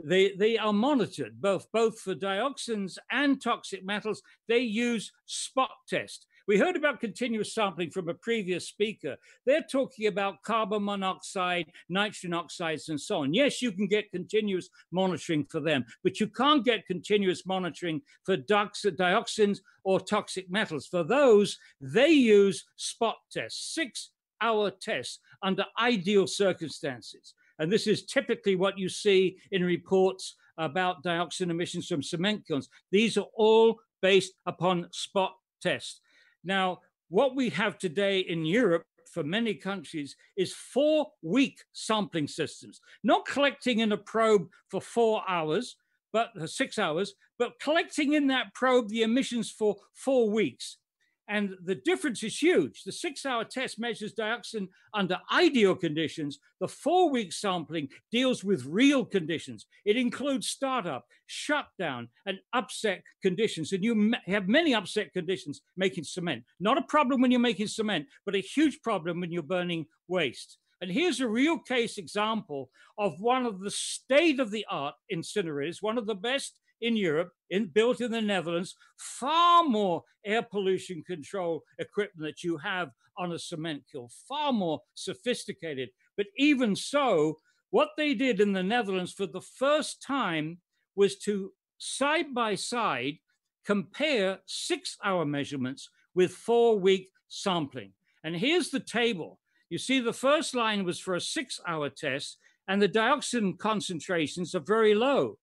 They are monitored both for dioxins and toxic metals. They use spot test. We heard about continuous sampling from a previous speaker. They're talking about carbon monoxide, nitrogen oxides, and so on. Yes, you can get continuous monitoring for them, but you can't get continuous monitoring for dioxins or toxic metals. For those, they use spot tests, 6-hour tests under ideal circumstances. And this is typically what you see in reports about dioxin emissions from cement kilns. These are all based upon spot tests. Now, what we have today in Europe for many countries is 4-week sampling systems, not collecting in a probe for 4 hours, but 6 hours, but collecting in that probe the emissions for 4 weeks. And the difference is huge. The 6-hour test measures dioxin under ideal conditions. The 4-week sampling deals with real conditions. It includes startup, shutdown, and upset conditions. And you have many upset conditions making cement. Not a problem when you're making cement, but a huge problem when you're burning waste. And here's a real case example of one of the state-of-the-art incinerators, one of the best in Europe, built in the Netherlands, far more air pollution control equipment that you have on a cement kiln, far more sophisticated. But even so, what they did in the Netherlands for the first time was to side by side compare 6-hour measurements with 4-week sampling. And here's the table. You see the first line was for a 6-hour test, and the dioxin concentrations are very low.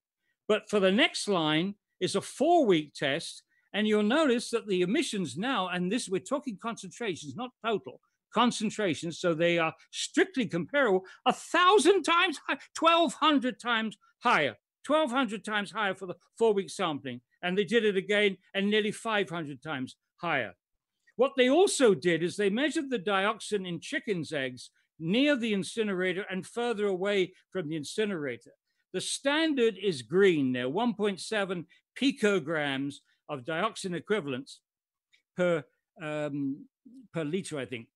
But for the next line is a 4-week test, and you'll notice that the emissions now, and this we're talking concentrations, not total, concentrations, so they are strictly comparable, 1,000 times higher, 1,200 times higher, 1,200 times higher for the 4-week sampling. And they did it again and nearly 500 times higher. What they also did is they measured the dioxin in chickens' eggs near the incinerator and further away from the incinerator. The standard is green there, 1.7 picograms of dioxin equivalents per liter, I think,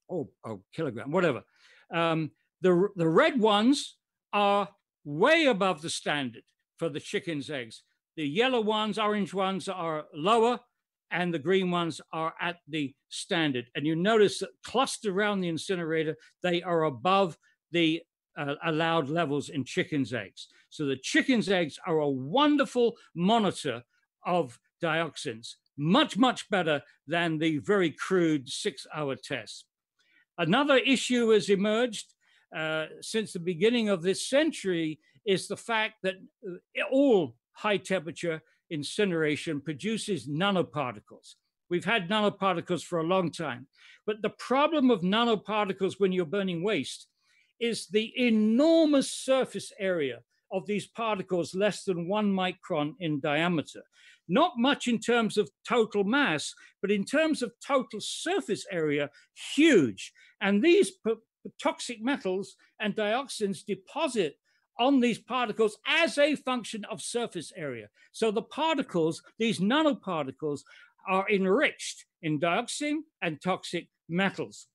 or kilogram, whatever. The red ones are way above the standard for the chickens' eggs. The yellow ones, orange ones are lower, and the green ones are at the standard. And you notice that clustered around the incinerator, they are above the allowed levels in chickens' eggs. So the chickens' eggs are a wonderful monitor of dioxins, much, much better than the very crude 6-hour test. Another issue has emerged since the beginning of this century is the fact that all high temperature incineration produces nanoparticles. We've had nanoparticles for a long time, but the problem of nanoparticles when you're burning waste is the enormous surface area of these particles, less than 1 micron in diameter. Not much in terms of total mass, but in terms of total surface area, huge. And these toxic metals and dioxins deposit on these particles as a function of surface area. So the particles, these nanoparticles, are enriched in dioxin and toxic metals.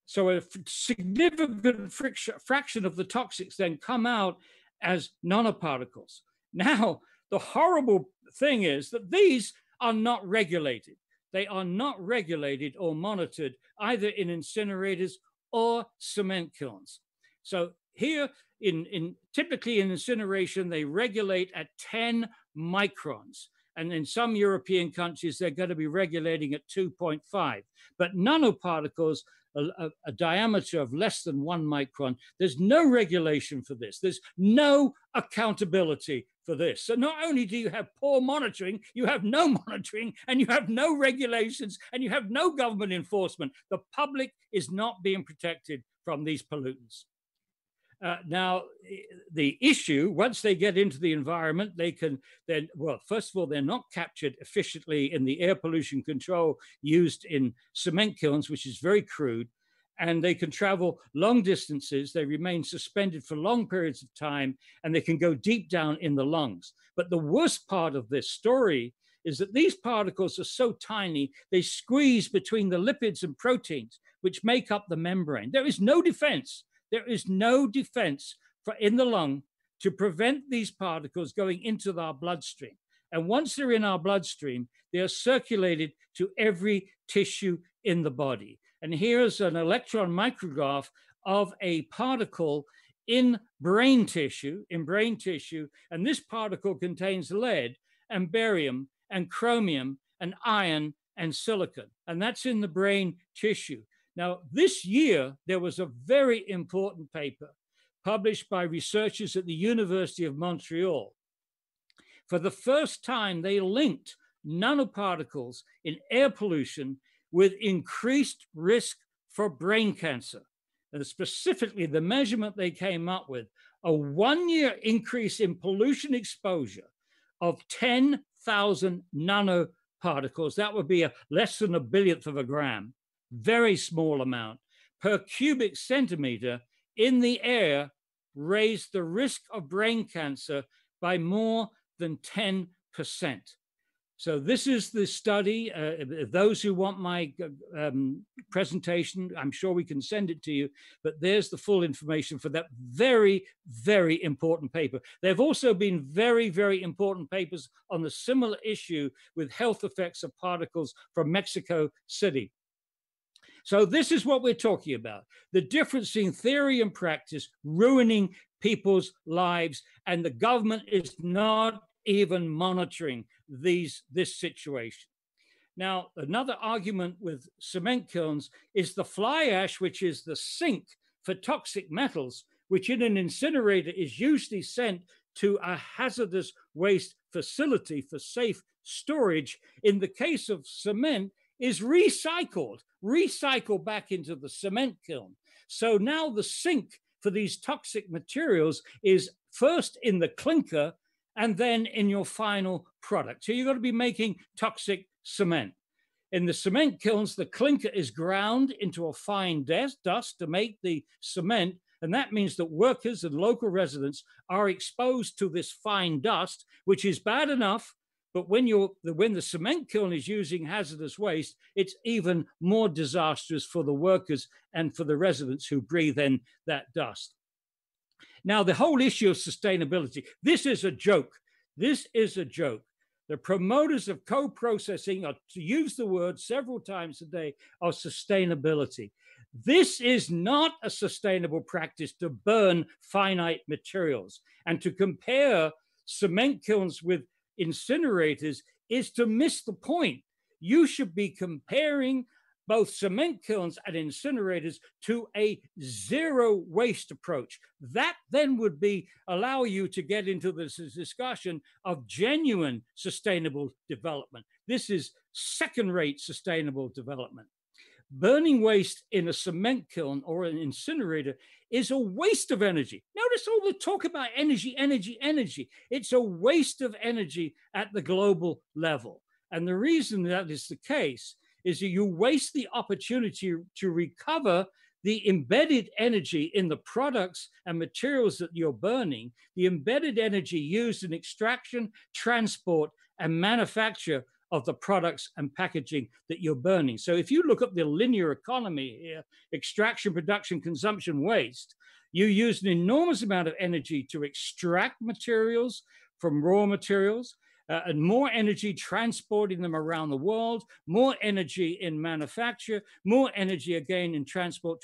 So a significant fraction of the toxics then come out as nanoparticles. Now, the horrible thing is that these are not regulated. They are not regulated or monitored either in incinerators or cement kilns. So here, typically in incineration, they regulate at 10 microns. And in some European countries, they're going to be regulating at 2.5. But nanoparticles, a diameter of less than 1 micron, there's no regulation for this. There's no accountability for this. So not only do you have poor monitoring, you have no monitoring, and you have no regulations, and you have no government enforcement. The public is not being protected from these pollutants. Now, the issue, once they get into the environment, they can then, well, first of all, they're not captured efficiently in the air pollution control used in cement kilns, which is very crude, and they can travel long distances. They remain suspended for long periods of time, and they can go deep down in the lungs. But the worst part of this story is that these particles are so tiny, they squeeze between the lipids and proteins, which make up the membrane. There is no defense. There is no defense in the lung to prevent these particles going into our bloodstream. And once they're in our bloodstream, they are circulated to every tissue in the body. And here's an electron micrograph of a particle in brain tissue, and this particle contains lead and barium and chromium and iron and silicon, and that's in the brain tissue. Now, this year, there was a very important paper published by researchers at the University of Montreal. For the first time, they linked nanoparticles in air pollution with increased risk for brain cancer. And specifically, the measurement they came up with, a 1-year increase in pollution exposure of 10,000 nanoparticles. That would be less than a billionth of a gram. Very small amount per cubic centimeter in the air raised the risk of brain cancer by more than 10%. So this is the study. Those who want my presentation, I'm sure we can send it to you, but there's the full information for that very, very important paper. There have also been very, very important papers on the similar issue with health effects of particles from Mexico City. So this is what we're talking about, the difference in theory and practice ruining people's lives, and the government is not even monitoring this situation. Now, another argument with cement kilns is the fly ash, which is the sink for toxic metals, which in an incinerator is usually sent to a hazardous waste facility for safe storage. In the case of cement, is recycled back into the cement kiln. So now the sink for these toxic materials is first in the clinker and then in your final product. So you've got to be making toxic cement. In the cement kilns, the clinker is ground into a fine dust to make the cement, and that means that workers and local residents are exposed to this fine dust, which is bad enough, but when the cement kiln is using hazardous waste, it's even more disastrous for the workers and for the residents who breathe in that dust. Now, the whole issue of sustainability, this is a joke. This is a joke. The promoters of co-processing are to use the word several times a day of sustainability. This is not a sustainable practice to burn finite materials. And to compare cement kilns with incinerators is to miss the point. You should be comparing both cement kilns and incinerators to a zero waste approach. That then would allow you to get into this discussion of genuine sustainable development. This is second-rate sustainable development. Burning waste in a cement kiln or an incinerator is a waste of energy. Notice all the talk about energy, energy, energy. It's a waste of energy at the global level. And the reason that is the case is that you waste the opportunity to recover the embedded energy in the products and materials that you're burning, the embedded energy used in extraction, transport, and manufacture of the products and packaging that you're burning. So if you look at the linear economy here, extraction, production, consumption, waste, you use an enormous amount of energy to extract materials from raw materials, and more energy transporting them around the world, more energy in manufacture, more energy again in transport.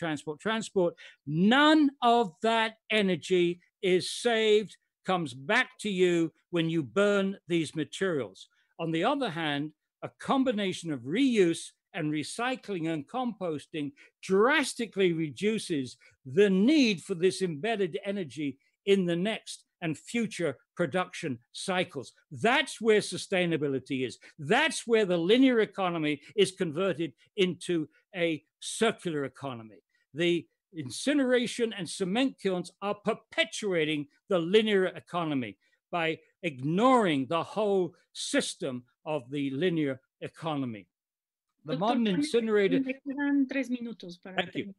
None of that energy is saved, comes back to you when you burn these materials. On the other hand, a combination of reuse and recycling and composting drastically reduces the need for this embedded energy in the next and future production cycles. That's where sustainability is. That's where the linear economy is converted into a circular economy. The incineration and cement kilns are perpetuating the linear economy by ignoring the whole system of the linear economy. The modern incinerator... Thank you.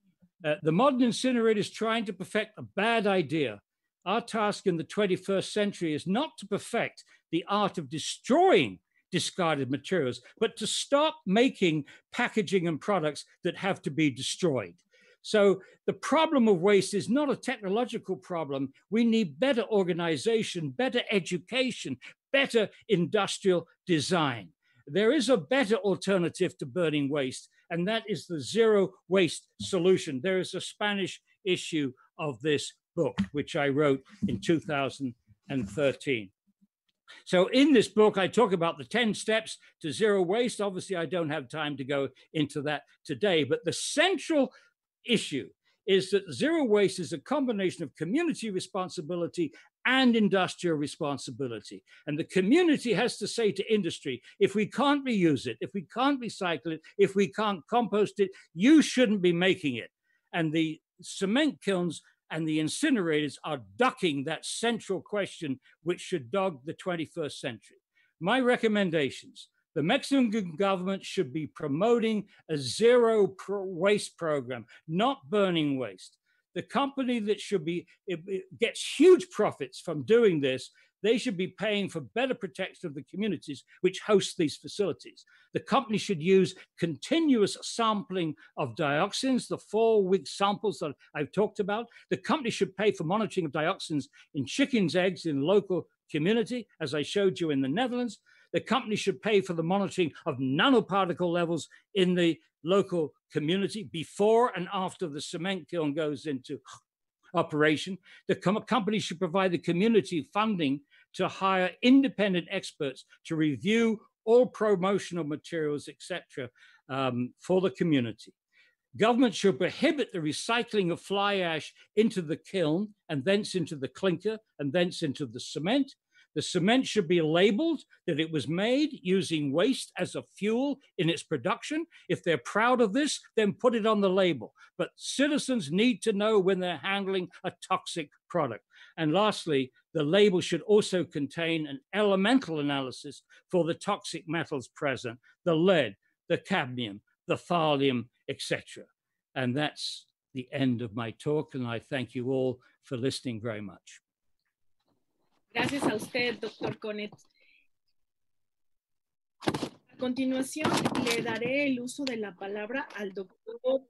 The modern incinerator is trying to perfect a bad idea. Our task in the 21st century is not to perfect the art of destroying discarded materials, but to stop making packaging and products that have to be destroyed. So the problem of waste is not a technological problem. We need better organization, better education, better industrial design. There is a better alternative to burning waste, and that is the zero waste solution. There is a Spanish issue of this book, which I wrote in 2013. So in this book, I talk about the 10 steps to zero waste. Obviously, I don't have time to go into that today, but the central issue is that zero waste is a combination of community responsibility and industrial responsibility. And the community has to say to industry, if we can't reuse it, if we can't recycle it, if we can't compost it, you shouldn't be making it. And the cement kilns and the incinerators are ducking that central question, which should dog the 21st century. My recommendations: the Mexican government should be promoting a zero waste program, not burning waste. The company that gets huge profits from doing this, they should be paying for better protection of the communities which host these facilities. The company should use continuous sampling of dioxins, the 4-week samples that I've talked about. The company should pay for monitoring of dioxins in chickens' eggs in local community, as I showed you in the Netherlands. The company should pay for the monitoring of nanoparticle levels in the local community before and after the cement kiln goes into operation. The company should provide the community funding to hire independent experts to review all promotional materials, etc., for the community. Government should prohibit the recycling of fly ash into the kiln and thence into the clinker and thence into the cement. The cement should be labeled that it was made using waste as a fuel in its production. If they're proud of this, then put it on the label. But citizens need to know when they're handling a toxic product. And lastly, the label should also contain an elemental analysis for the toxic metals present, the lead, the cadmium, the thallium, etc. And that's the end of my talk, and I thank you all for listening very much. Gracias a usted, doctor Conet. A continuación, le daré el uso de la palabra al doctor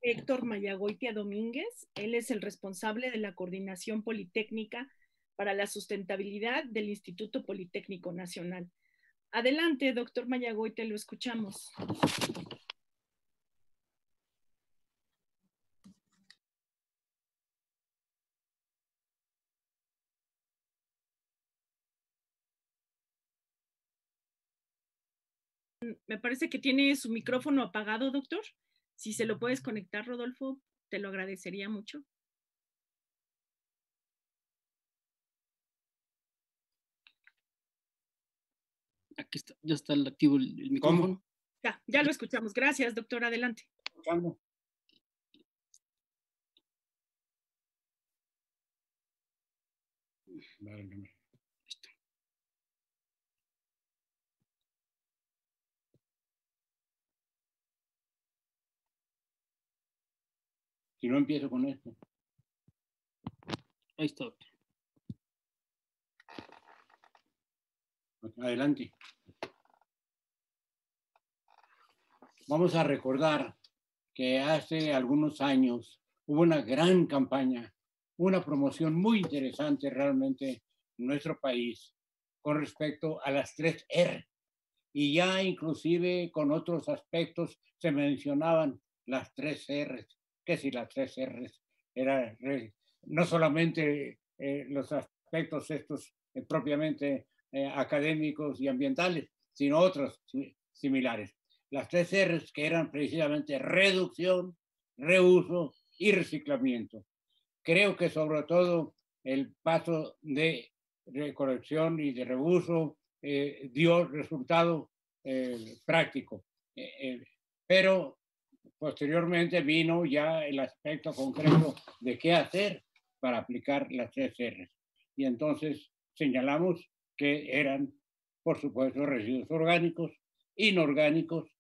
Héctor Mayagoitia Domínguez. Él es el responsable de la Coordinación Politécnica para la Sustentabilidad del Instituto Politécnico Nacional. Adelante, doctor Mayagoitia, lo escuchamos. Me parece que tiene su micrófono apagado, doctor. Si se lo puedes conectar, Rodolfo, te lo agradecería mucho. Aquí está, ya está activo el micrófono. Ya lo escuchamos. Gracias, doctor. Adelante. ¿Cómo? Si no, empiezo con esto. Ahí está. Adelante. Vamos a recordar que hace algunos años hubo una gran campaña, una promoción muy interesante realmente en nuestro país con respecto a las 3 R. Y ya inclusive con otros aspectos se mencionaban las 3 R's. Que si las 3 R's eran no solamente los aspectos estos propiamente académicos y ambientales, sino otros similares. Las 3 R's que eran precisamente reducción, reuso y reciclamiento. Creo que sobre todo el paso de recolección y de reuso dio resultado práctico. Pero posteriormente vino ya el aspecto concreto de qué hacer para aplicar las 3 R's. Y entonces señalamos que eran, por supuesto, residuos orgánicos, inorgánicos,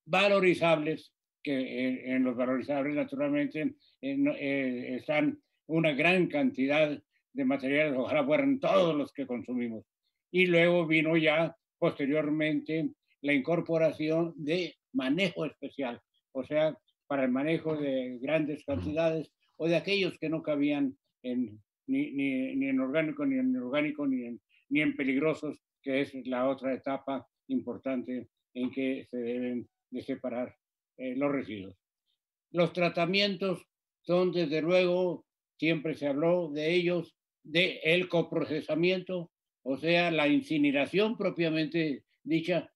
valorizables, que en los valorizables naturalmente están una gran cantidad de materiales, ojalá fueran todos los que consumimos. Y luego vino ya posteriormente la incorporación de manejo especial, o sea, para el manejo de grandes cantidades o de aquellos que no cabían ni en orgánico, ni en inorgánico, ni en peligrosos, que es la otra etapa importante en que se deben de separar los residuos. Los tratamientos son, desde luego, siempre se habló de ellos, de el coprocesamiento, o sea, la incineración propiamente dicha,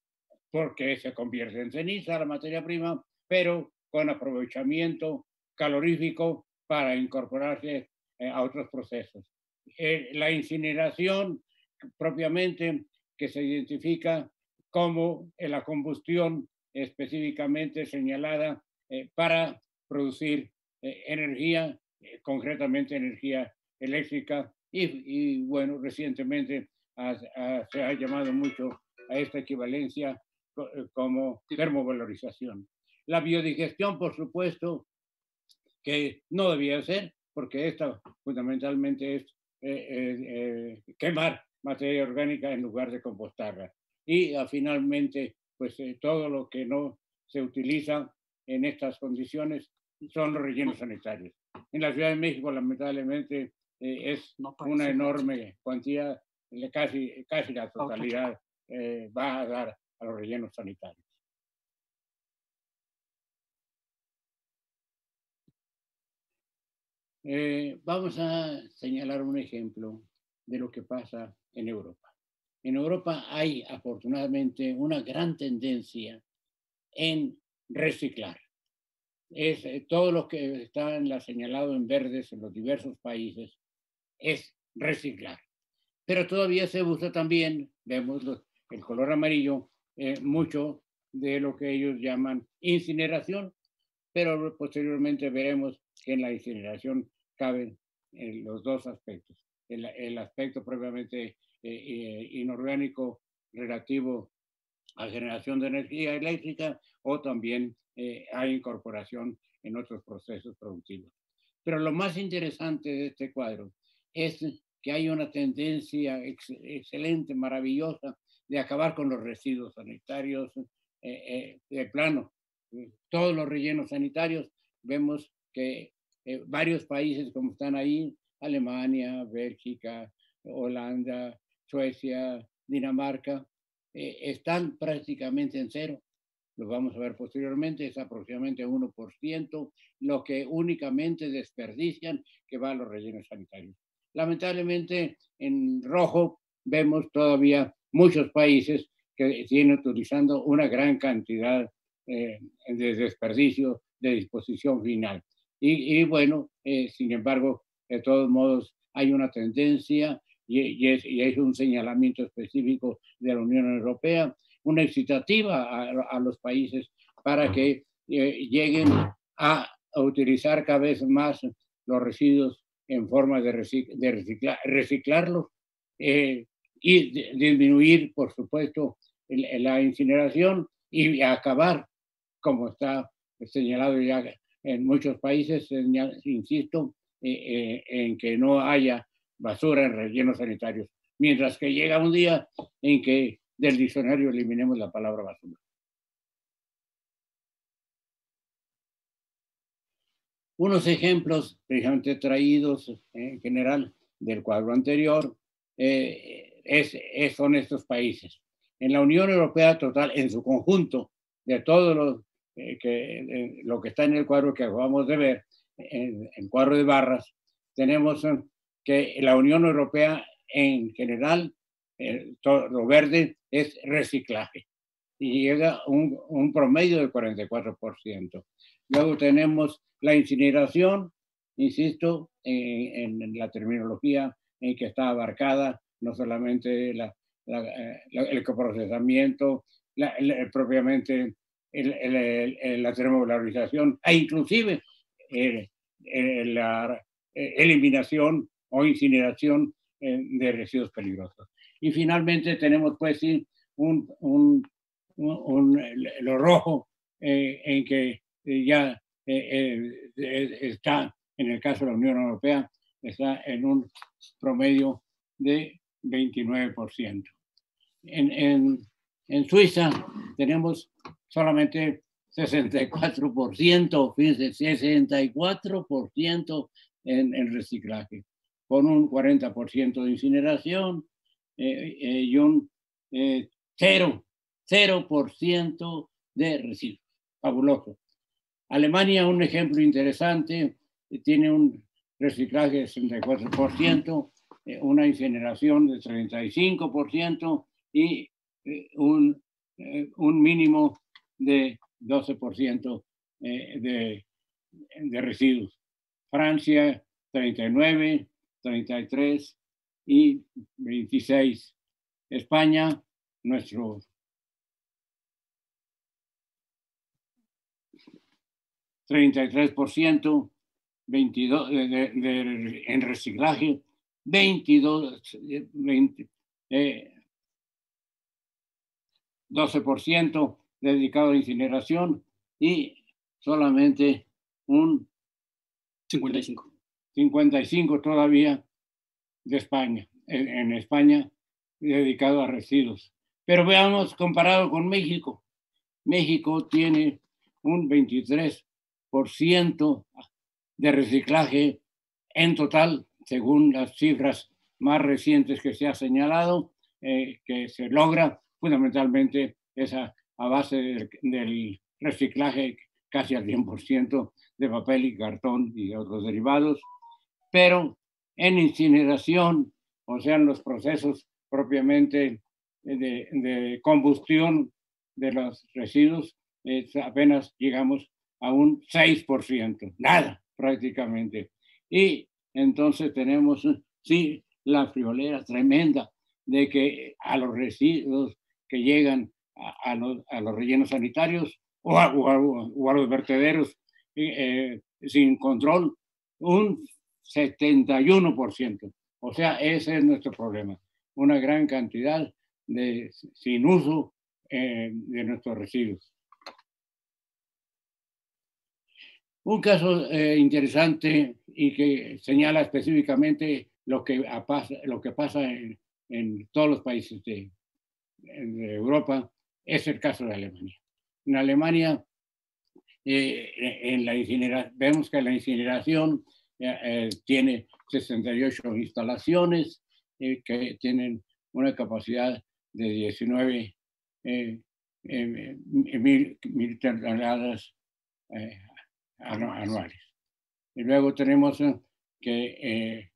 porque se convierte en ceniza la materia prima, pero con aprovechamiento calorífico para incorporarse a otros procesos. La incineración propiamente, que se identifica como la combustión específicamente señalada para producir energía, concretamente energía eléctrica, y bueno, recientemente se ha llamado mucho a esta equivalencia como termovalorización. La biodigestión, por supuesto, que no debía ser, porque esta fundamentalmente es quemar materia orgánica en lugar de compostarla. Y finalmente, pues todo lo que no se utiliza en estas condiciones son los rellenos sanitarios. En la Ciudad de México, lamentablemente, es una enorme cuantía, casi la totalidad va a dar a los rellenos sanitarios. Vamos a señalar un ejemplo de lo que pasa en Europa. En Europa hay afortunadamente una gran tendencia en reciclar. Todo lo que está señalado en verdes en los diversos países es reciclar. Pero todavía se usa también, vemos el color amarillo, mucho de lo que ellos llaman incineración, pero posteriormente veremos que en la incineración caben los dos aspectos. El aspecto propiamente inorgánico relativo a generación de energía eléctrica o también a incorporación en otros procesos productivos. Pero lo más interesante de este cuadro es que hay una tendencia excelente, maravillosa, de acabar con los residuos sanitarios de plano. Todos los rellenos sanitarios, vemos que varios países como están ahí, Alemania, Bélgica, Holanda, Suecia, Dinamarca, están prácticamente en cero. Lo vamos a ver posteriormente, es aproximadamente 1% lo que únicamente desperdician que va a los rellenos sanitarios. Lamentablemente, en rojo vemos todavía muchos países que siguen utilizando una gran cantidad de desperdicio de disposición final. Y bueno, sin embargo, de todos modos, hay una tendencia y es un señalamiento específico de la Unión Europea, una excitativa a los países para que lleguen a utilizar cada vez más los residuos en forma de reciclarlos y disminuir, por supuesto, la incineración y acabar, como está señalado ya en muchos países, insisto, en que no haya basura en rellenos sanitarios, mientras que llega un día en que del diccionario eliminemos la palabra basura. Unos ejemplos precisamente traídos en general del cuadro anterior son estos países. En la Unión Europea total, en su conjunto, de todo lo que está en el cuadro que acabamos de ver, en el cuadro de barras, tenemos que la Unión Europea en general, todo lo verde es reciclaje y llega a un promedio del 44%. Luego tenemos la incineración, insisto, en la terminología en que está abarcada no solamente el coprocesamiento, propiamente la termovalorización e inclusive la eliminación o incineración de residuos peligrosos. Y finalmente tenemos pues sí lo rojo en que ya está, en el caso de la Unión Europea, está en un promedio de 29%. En Suiza tenemos solamente 64%, fíjense, 64% en reciclaje, con un 40% de incineración y un 0% de residuos. Fabuloso. Alemania, un ejemplo interesante, tiene un reciclaje de 64%, una incineración de 35% y un mínimo de 12% de residuos. Francia, 39, 33 y 26. España, nuestro 33%, 22 en reciclaje, 12% dedicado a incineración y solamente un 55 todavía de España, en España dedicado a residuos. Pero veamos comparado con México. México tiene un 23% de reciclaje en total, según las cifras más recientes que se ha señalado, que se logra fundamentalmente esa a base del reciclaje casi al 100% de papel y cartón y otros derivados, pero en incineración, o sea, en los procesos propiamente de combustión de los residuos, apenas llegamos a un 6%, nada prácticamente. Y entonces tenemos, sí, la friolera tremenda de que a los residuos que llegan a los rellenos sanitarios o a los vertederos sin control, un 71%. O sea, ese es nuestro problema. Una gran cantidad sin uso de nuestros residuos. Un caso interesante y que señala específicamente lo que pasa en todos los países de Europa es el caso de Alemania. En Alemania, vemos que la incineración tiene 68 instalaciones que tienen una capacidad de 19 mil toneladas anuales. Y luego tenemos que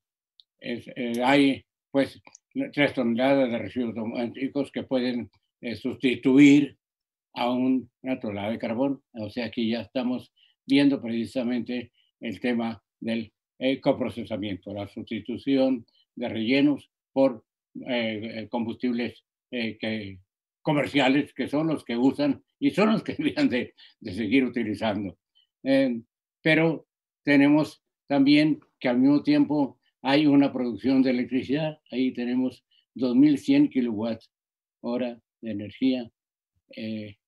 hay pues 3 toneladas de residuos domésticos que pueden sustituir a una tonelada de carbón. O sea, aquí ya estamos viendo precisamente el tema del coprocesamiento, la sustitución de rellenos por combustibles comerciales, que son los que usan y son los que deberían de seguir utilizando. Pero tenemos también que al mismo tiempo hay una producción de electricidad. Ahí tenemos 2.100 kilowatts hora de energía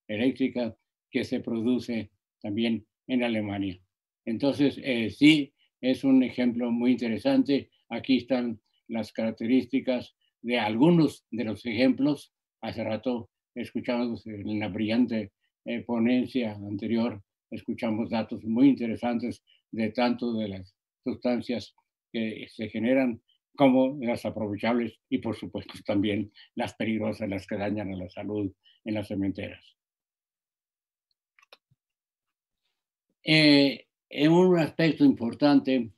eléctrica que se produce también en Alemania. Entonces, sí, es un ejemplo muy interesante. Aquí están las características de algunos de los ejemplos. Hace rato escuchamos en la brillante ponencia anterior, escuchamos datos muy interesantes de tanto de las sustancias que se generan como las aprovechables y por supuesto también las peligrosas, las que dañan a la salud en las cementeras. En un aspecto importante,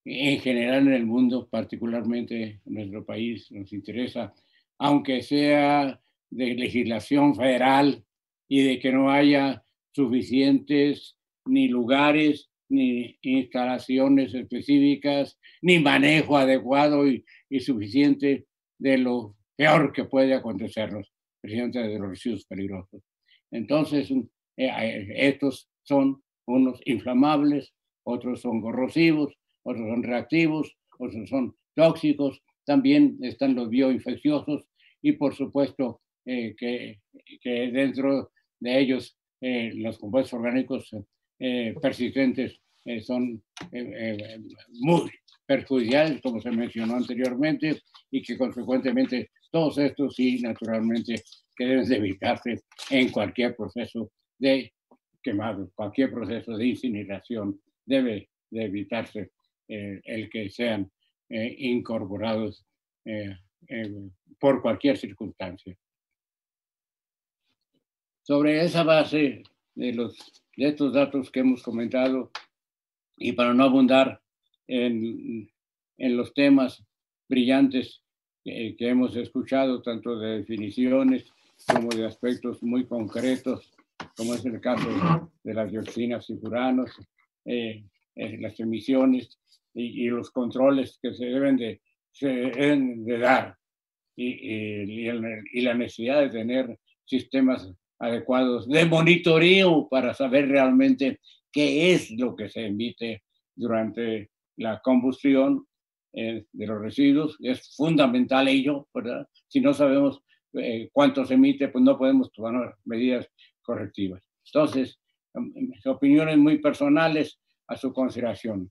en general en el mundo, particularmente en nuestro país, nos interesa, aunque sea de legislación federal y de que no haya suficientes ni lugares, ni instalaciones específicas, ni manejo adecuado y suficiente de lo peor que puede acontecernos, precisamente de los residuos peligrosos. Entonces, estos son unos inflamables, otros son corrosivos, otros son reactivos, otros son tóxicos, también están los bioinfecciosos y por supuesto que dentro de ellos los compuestos orgánicos persistentes son muy perjudiciales, como se mencionó anteriormente, y que consecuentemente todos estos sí, naturalmente, que deben de evitarse en cualquier proceso de quemado, cualquier proceso de incineración debe de evitarse el que sean incorporados por cualquier circunstancia. Sobre esa base de estos datos que hemos comentado, y para no abundar en los temas brillantes que hemos escuchado, tanto de definiciones como de aspectos muy concretos, como es el caso de las dioxinas y furanos, las emisiones y los controles que se deben de dar, y la necesidad de tener sistemas adecuados de monitoreo para saber realmente qué es lo que se emite durante la combustión de los residuos. Es fundamental ello, ¿verdad? Si no sabemos cuánto se emite, pues no podemos tomar medidas correctivas. Entonces, opiniones muy personales a su consideración.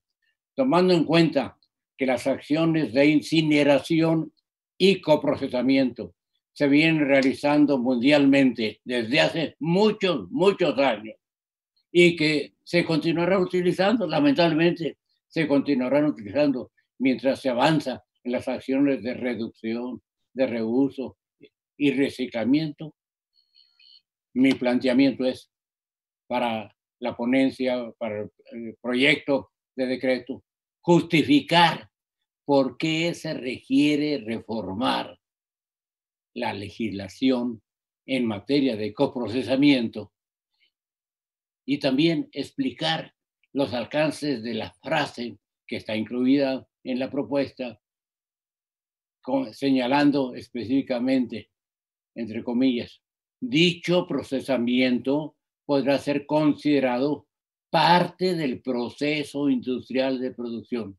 Tomando en cuenta que las acciones de incineración y coprocesamiento se vienen realizando mundialmente desde hace muchos, muchos años y que se continuarán utilizando, lamentablemente, se continuarán utilizando mientras se avanza en las acciones de reducción, de reuso y reciclamiento. Mi planteamiento es para la ponencia, para el proyecto de decreto, justificar por qué se requiere reformar la legislación en materia de coprocesamiento y también explicar los alcances de la frase que está incluida en la propuesta, señalando específicamente, entre comillas, dicho procesamiento podrá ser considerado parte del proceso industrial de producción.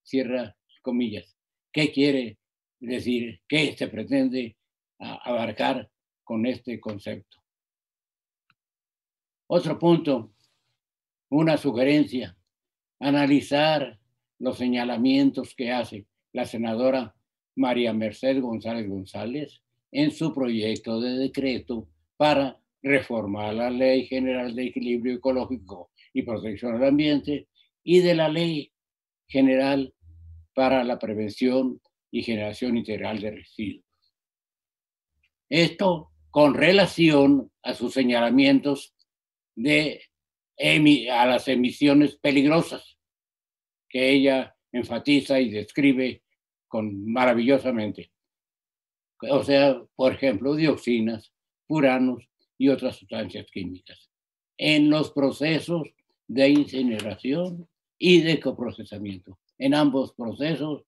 Cierra comillas. ¿Qué quiere decir? ¿Qué se pretende abarcar con este concepto? Otro punto, una sugerencia, analizar los señalamientos que hace la senadora María Mercedes González González en su proyecto de decreto para reformar la Ley General de Equilibrio Ecológico y Protección del Ambiente y de la Ley General para la Prevención y Generación Integral de Residuos. Esto con relación a sus señalamientos a las emisiones peligrosas que ella enfatiza y describe maravillosamente. O sea, por ejemplo, dioxinas, furanos y otras sustancias químicas en los procesos de incineración y de coprocesamiento. En ambos procesos,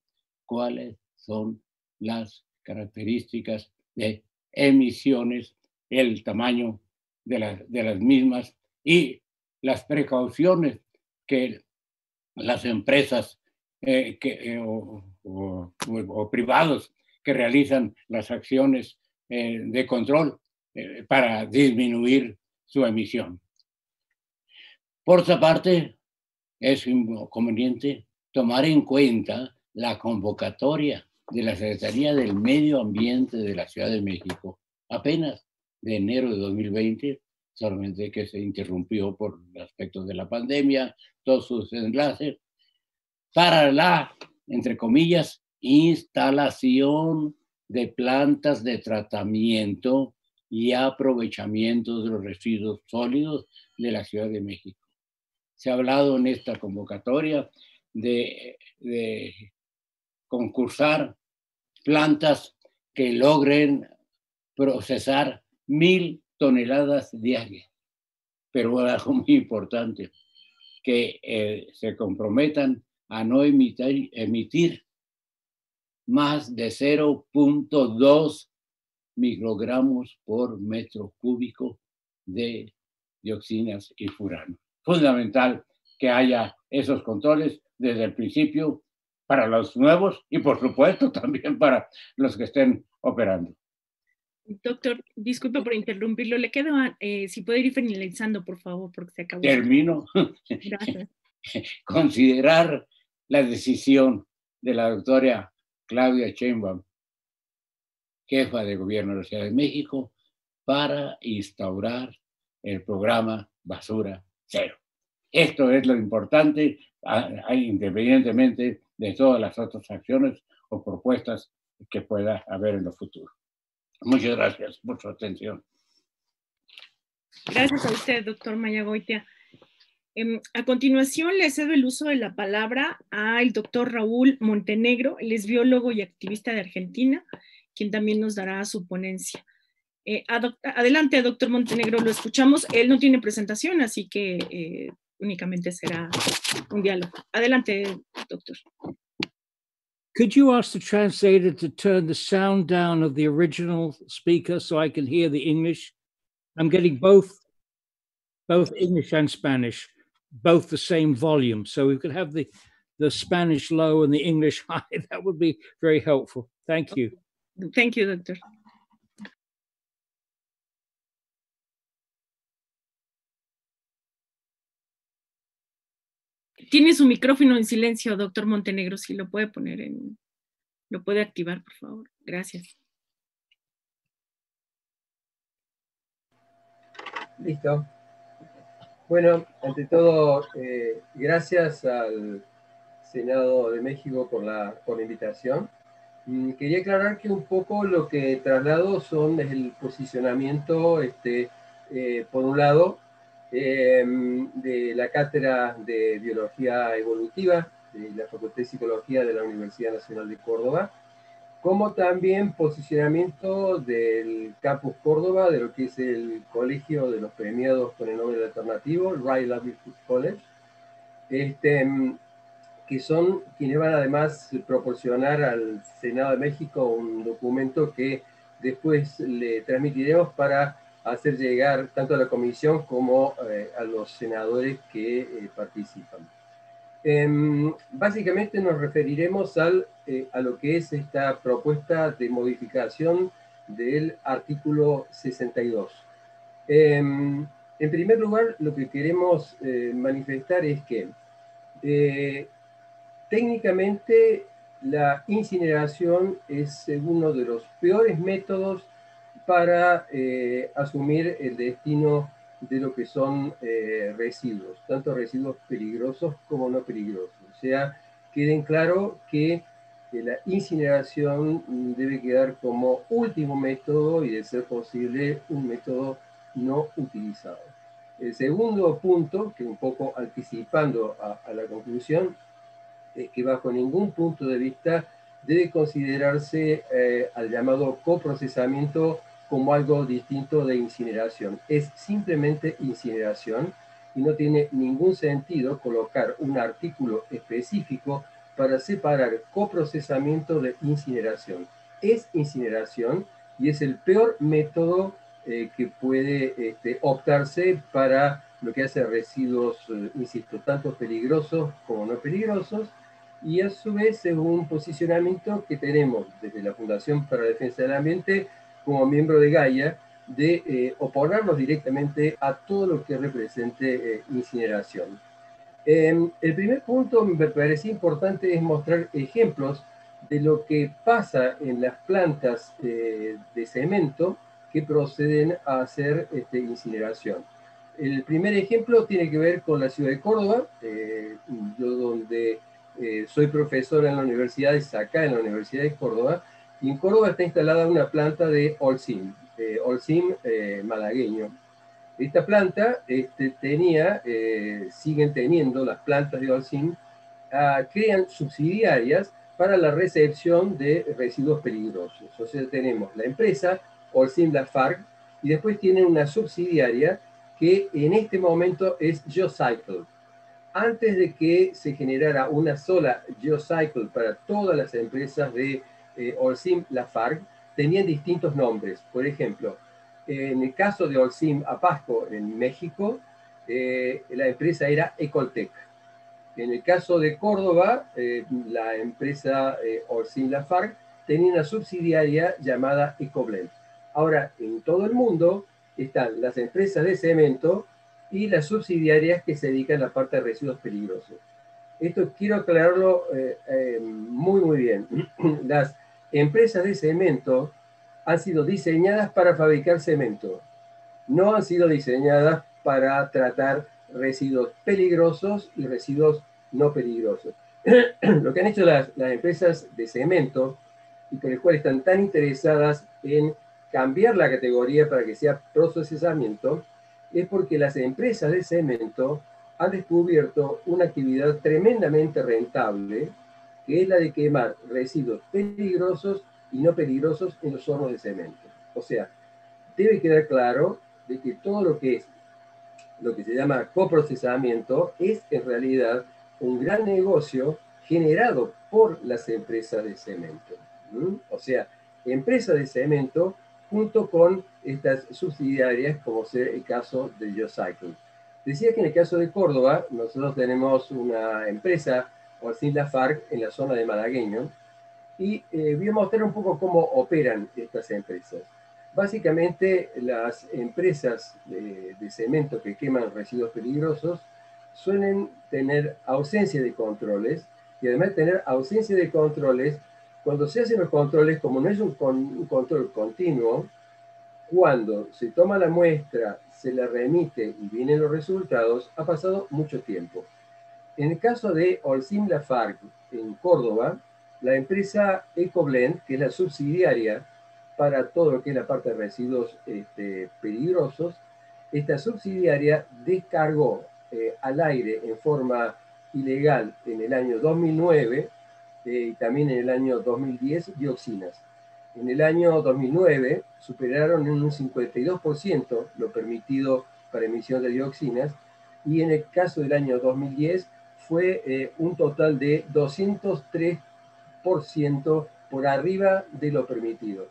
¿cuáles son las características de emisiones, el tamaño de las mismas y las precauciones que las empresas o privados que realizan las acciones de control para disminuir su emisión? Por otra parte, es conveniente tomar en cuenta la convocatoria de la Secretaría del Medio Ambiente de la Ciudad de México, apenas de enero de 2020, solamente que se interrumpió por aspectos de la pandemia, todos sus enlaces, para la, entre comillas, instalación de plantas de tratamiento y aprovechamiento de los residuos sólidos de la Ciudad de México. Se ha hablado en esta convocatoria de concursar plantas que logren procesar 1,000 toneladas diarias. Pero algo muy importante, que se comprometan a no emitir más de 0.2 microgramos por metro cúbico de dioxinas y furano. Fundamental que haya esos controles desde el principio para los nuevos y por supuesto también para los que estén operando. Doctor, disculpe por interrumpirlo, le quedo, si puede ir finalizando, por favor, porque se acabó. Termino. Gracias. Considerar la decisión de la doctora Claudia Sheinbaum, jefa de gobierno de la Ciudad de México, para instaurar el programa Basura Cero. Esto es lo importante, independientemente de todas las otras acciones o propuestas que pueda haber en lo futuro. Muchas gracias por su atención. Gracias a usted, doctor Mayagoitia. A continuación, le cedo el uso de la palabra al doctor Raúl Montenegro, él es biólogo y activista de Argentina, quien también nos dará su ponencia. Adelante, doctor Montenegro, lo escuchamos. Él no tiene presentación, así que únicamente será un diálogo. Adelante, doctor. Could you ask the translator to turn the sound down of the original speaker so I can hear the English? I'm getting both English and Spanish, both the same volume. So we could have the Spanish low and the English high. That would be very helpful. Thank you. Thank you, doctor. Tiene su micrófono en silencio, doctor Montenegro, si lo puede poner lo puede activar, por favor. Gracias. Listo. Bueno, ante todo, gracias al Senado de México por la invitación. Quería aclarar que un poco lo que traslado son el posicionamiento, por un lado, de la Cátedra de Biología Evolutiva de la Facultad de Psicología de la Universidad Nacional de Córdoba, como también posicionamiento del Campus Córdoba, de lo que es el colegio de los premiados con el nombre alternativo, el Right Livelihood College, que son quienes van además proporcionar al Senado de México un documento que después le transmitiremos para hacer llegar tanto a la comisión como a los senadores que participan. Básicamente nos referiremos a lo que es esta propuesta de modificación del artículo 62. En primer lugar, lo que queremos manifestar es que técnicamente la incineración es uno de los peores métodos para asumir el destino de lo que son residuos, tanto residuos peligrosos como no peligrosos. O sea, queden claro que la incineración debe quedar como último método y, de ser posible, un método no utilizado. El segundo punto, que un poco anticipando a la conclusión, es que bajo ningún punto de vista debe considerarse al llamado coprocesamiento como algo distinto de incineración. Es simplemente incineración y no tiene ningún sentido colocar un artículo específico para separar coprocesamiento de incineración. Es incineración y es el peor método que puede optarse para lo que hace residuos, insisto, tanto peligrosos como no peligrosos, y a su vez es un posicionamiento que tenemos desde la Fundación para la Defensa del Ambiente como miembro de Gaia, de oponernos directamente a todo lo que represente incineración. El primer punto me parece importante es mostrar ejemplos de lo que pasa en las plantas de cemento que proceden a hacer incineración. El primer ejemplo tiene que ver con la ciudad de Córdoba, yo donde soy profesor en la universidad, es acá en la Universidad de Córdoba, y en Córdoba está instalada una planta de Holcim, malagueño. Esta planta siguen teniendo las plantas de Holcim, crean subsidiarias para la recepción de residuos peligrosos. O sea, tenemos la empresa Holcim Lafargue y después tienen una subsidiaria que en este momento es GeoCycle. Antes de que se generara una sola GeoCycle para todas las empresas de Holcim Lafargue, tenían distintos nombres. Por ejemplo, en el caso de Holcim Apasco en México, la empresa era Ecoltec. En el caso de Córdoba, la empresa Holcim Lafargue tenía una subsidiaria llamada Ecoblend. Ahora, en todo el mundo están las empresas de cemento y las subsidiarias que se dedican a la parte de residuos peligrosos. Esto quiero aclararlo muy bien. Las empresas de cemento han sido diseñadas para fabricar cemento. No han sido diseñadas para tratar residuos peligrosos y residuos no peligrosos. Lo que han hecho las empresas de cemento, y por el cual están tan interesadas en cambiar la categoría para que sea procesamiento, es porque las empresas de cemento han descubierto una actividad tremendamente rentable, que es la de quemar residuos peligrosos y no peligrosos en los hornos de cemento. O sea, debe quedar claro de que todo lo que es lo que se llama coprocesamiento es en realidad un gran negocio generado por las empresas de cemento. O sea, empresas de cemento junto con estas subsidiarias, como es el caso de GeoCycle. Decía que en el caso de Córdoba, nosotros tenemos una empresa, Holcim Lafargue, en la zona de Malagueño, y voy a mostrar un poco cómo operan estas empresas. Básicamente, las empresas de cemento que queman residuos peligrosos suelen tener ausencia de controles, y además de tener ausencia de controles, cuando se hacen los controles, como no es un control continuo, cuando se toma la muestra, se la remite y vienen los resultados, ha pasado mucho tiempo. En el caso de Holcim Lafargue en Córdoba, la empresa Ecoblend, que es la subsidiaria para todo lo que es la parte de residuos peligrosos, esta subsidiaria descargó al aire en forma ilegal en el año 2009 y también en el año 2010 dioxinas. En el año 2009 superaron en un 52% lo permitido para emisión de dioxinas, y en el caso del año 2010 fue un total de 203% por arriba de lo permitido.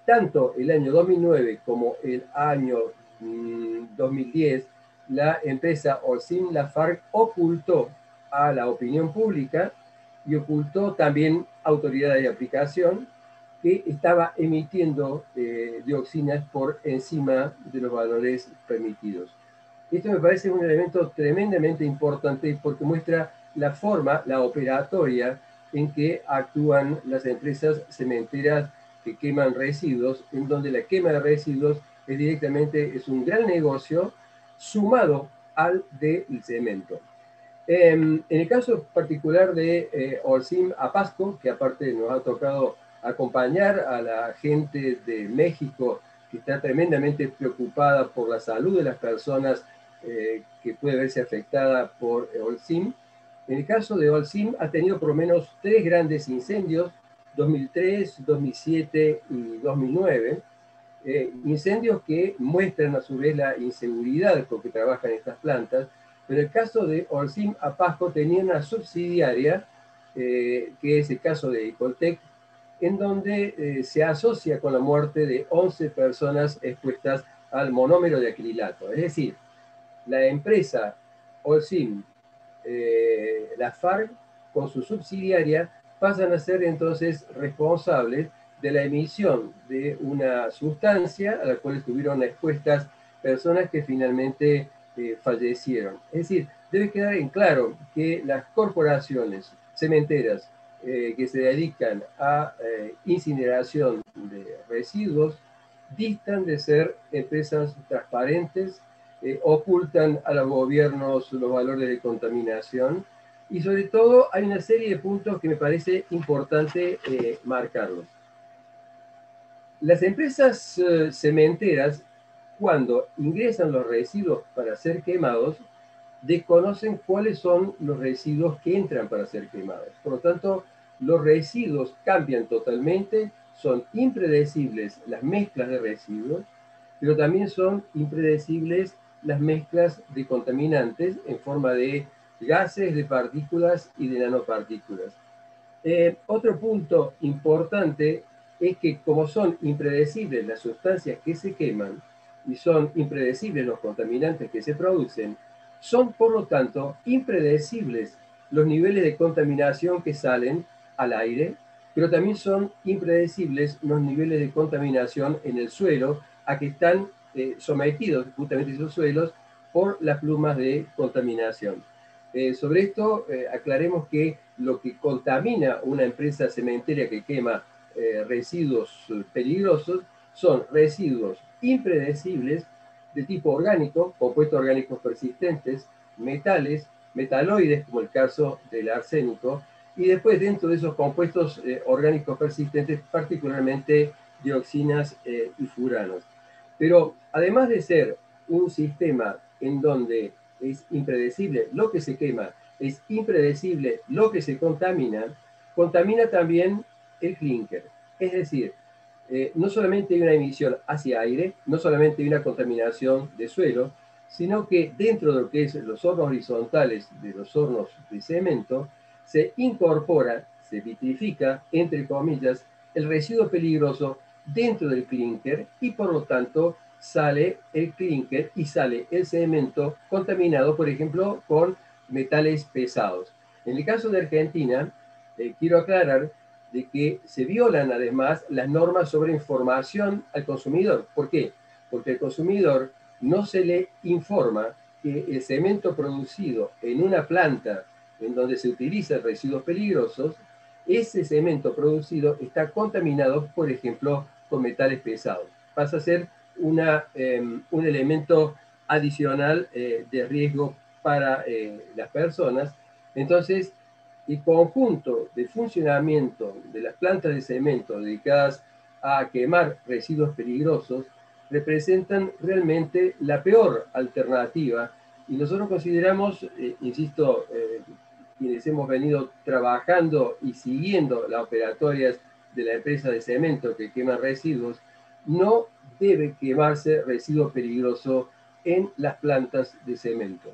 Tanto el año 2009 como el año 2010, la empresa Holcim Lafargue ocultó a la opinión pública y ocultó también autoridades de aplicación que estaba emitiendo dioxinas por encima de los valores permitidos. Esto me parece un elemento tremendamente importante porque muestra la forma, la operatoria en que actúan las empresas cementeras que queman residuos, en donde la quema de residuos es un gran negocio sumado al del cemento. En el caso particular de Holcim Apasco, que aparte nos ha tocado acompañar a la gente de México, que está tremendamente preocupada por la salud de las personas que puede verse afectada por Holcim. En el caso de Holcim ha tenido por lo menos 3 grandes incendios, 2003, 2007 y 2009, incendios que muestran a su vez la inseguridad con que trabajan estas plantas. Pero el caso de Holcim Apasco tenía una subsidiaria, que es el caso de Icoltec, en donde se asocia con la muerte de 11 personas expuestas al monómero de acrilato. Es decir, la empresa Holcim Lafargue, con su subsidiaria, pasan a ser entonces responsables de la emisión de una sustancia a la cual estuvieron expuestas personas que finalmente fallecieron. Es decir, debe quedar en claro que las corporaciones cementeras que se dedican a incineración de residuos distan de ser empresas transparentes, ocultan a los gobiernos los valores de contaminación, y sobre todo hay una serie de puntos que me parece importante marcarlos. Las empresas cementeras, cuando ingresan los residuos para ser quemados, desconocen cuáles son los residuos que entran para ser quemados. Por lo tanto, los residuos cambian totalmente, son impredecibles las mezclas de residuos, pero también son impredecibles las mezclas de contaminantes en forma de gases, de partículas y de nanopartículas. Otro punto importante es que como son impredecibles las sustancias que se queman y son impredecibles los contaminantes que se producen, son por lo tanto impredecibles los niveles de contaminación que salen al aire, pero también son impredecibles los niveles de contaminación en el suelo a que están sometidos justamente esos suelos por las plumas de contaminación. Sobre esto aclaremos que lo que contamina una empresa cementera que quema residuos peligrosos son residuos impredecibles de tipo orgánico, compuestos orgánicos persistentes, metales, metaloides, como el caso del arsénico, y después dentro de esos compuestos orgánicos persistentes, particularmente dioxinas y furanos. Pero además de ser un sistema en donde es impredecible lo que se quema, es impredecible lo que se contamina, contamina también el clínker. Es decir, no solamente hay una emisión hacia aire, no solamente hay una contaminación de suelo, sino que dentro de lo que es los hornos horizontales de los hornos de cemento, se incorpora, se vitrifica, entre comillas, el residuo peligroso dentro del clínker y por lo tanto sale el clínker y sale el cemento contaminado, por ejemplo, con metales pesados. En el caso de Argentina, quiero aclarar de que se violan además las normas sobre información al consumidor. ¿Por qué? Porque al consumidor no se le informa que el cemento producido en una planta en donde se utilizan residuos peligrosos, ese cemento producido está contaminado, por ejemplo, con metales pesados. Pasa a ser un elemento adicional de riesgo para las personas. Entonces, el conjunto de funcionamiento de las plantas de cemento dedicadas a quemar residuos peligrosos representan realmente la peor alternativa, y nosotros consideramos, insisto, quienes hemos venido trabajando y siguiendo las operatorias de la empresa de cemento que quema residuos, no debe quemarse residuo peligroso en las plantas de cemento.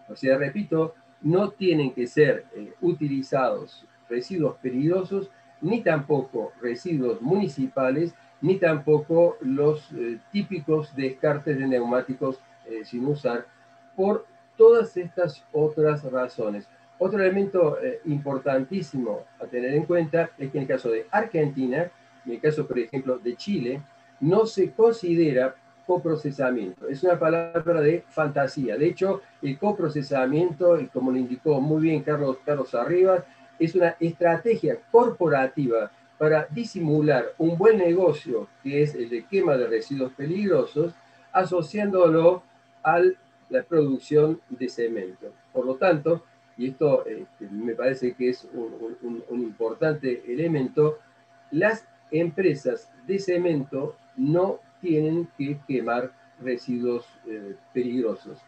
O sea, repito, no tienen que ser utilizados residuos peligrosos, ni tampoco residuos municipales, ni tampoco los típicos descartes de neumáticos sin usar, por todas estas otras razones. Otro elemento importantísimo a tener en cuenta es que en el caso de Argentina, en el caso, por ejemplo, de Chile, no se considera coprocesamiento. Es una palabra de fantasía. De hecho, el coprocesamiento, y como lo indicó muy bien Carlos Arribas, es una estrategia corporativa para disimular un buen negocio, que es el de quema de residuos peligrosos, asociándolo a la producción de cemento. Por lo tanto, y esto me parece que es un importante elemento, las empresas de cemento no tienen que quemar residuos peligrosos.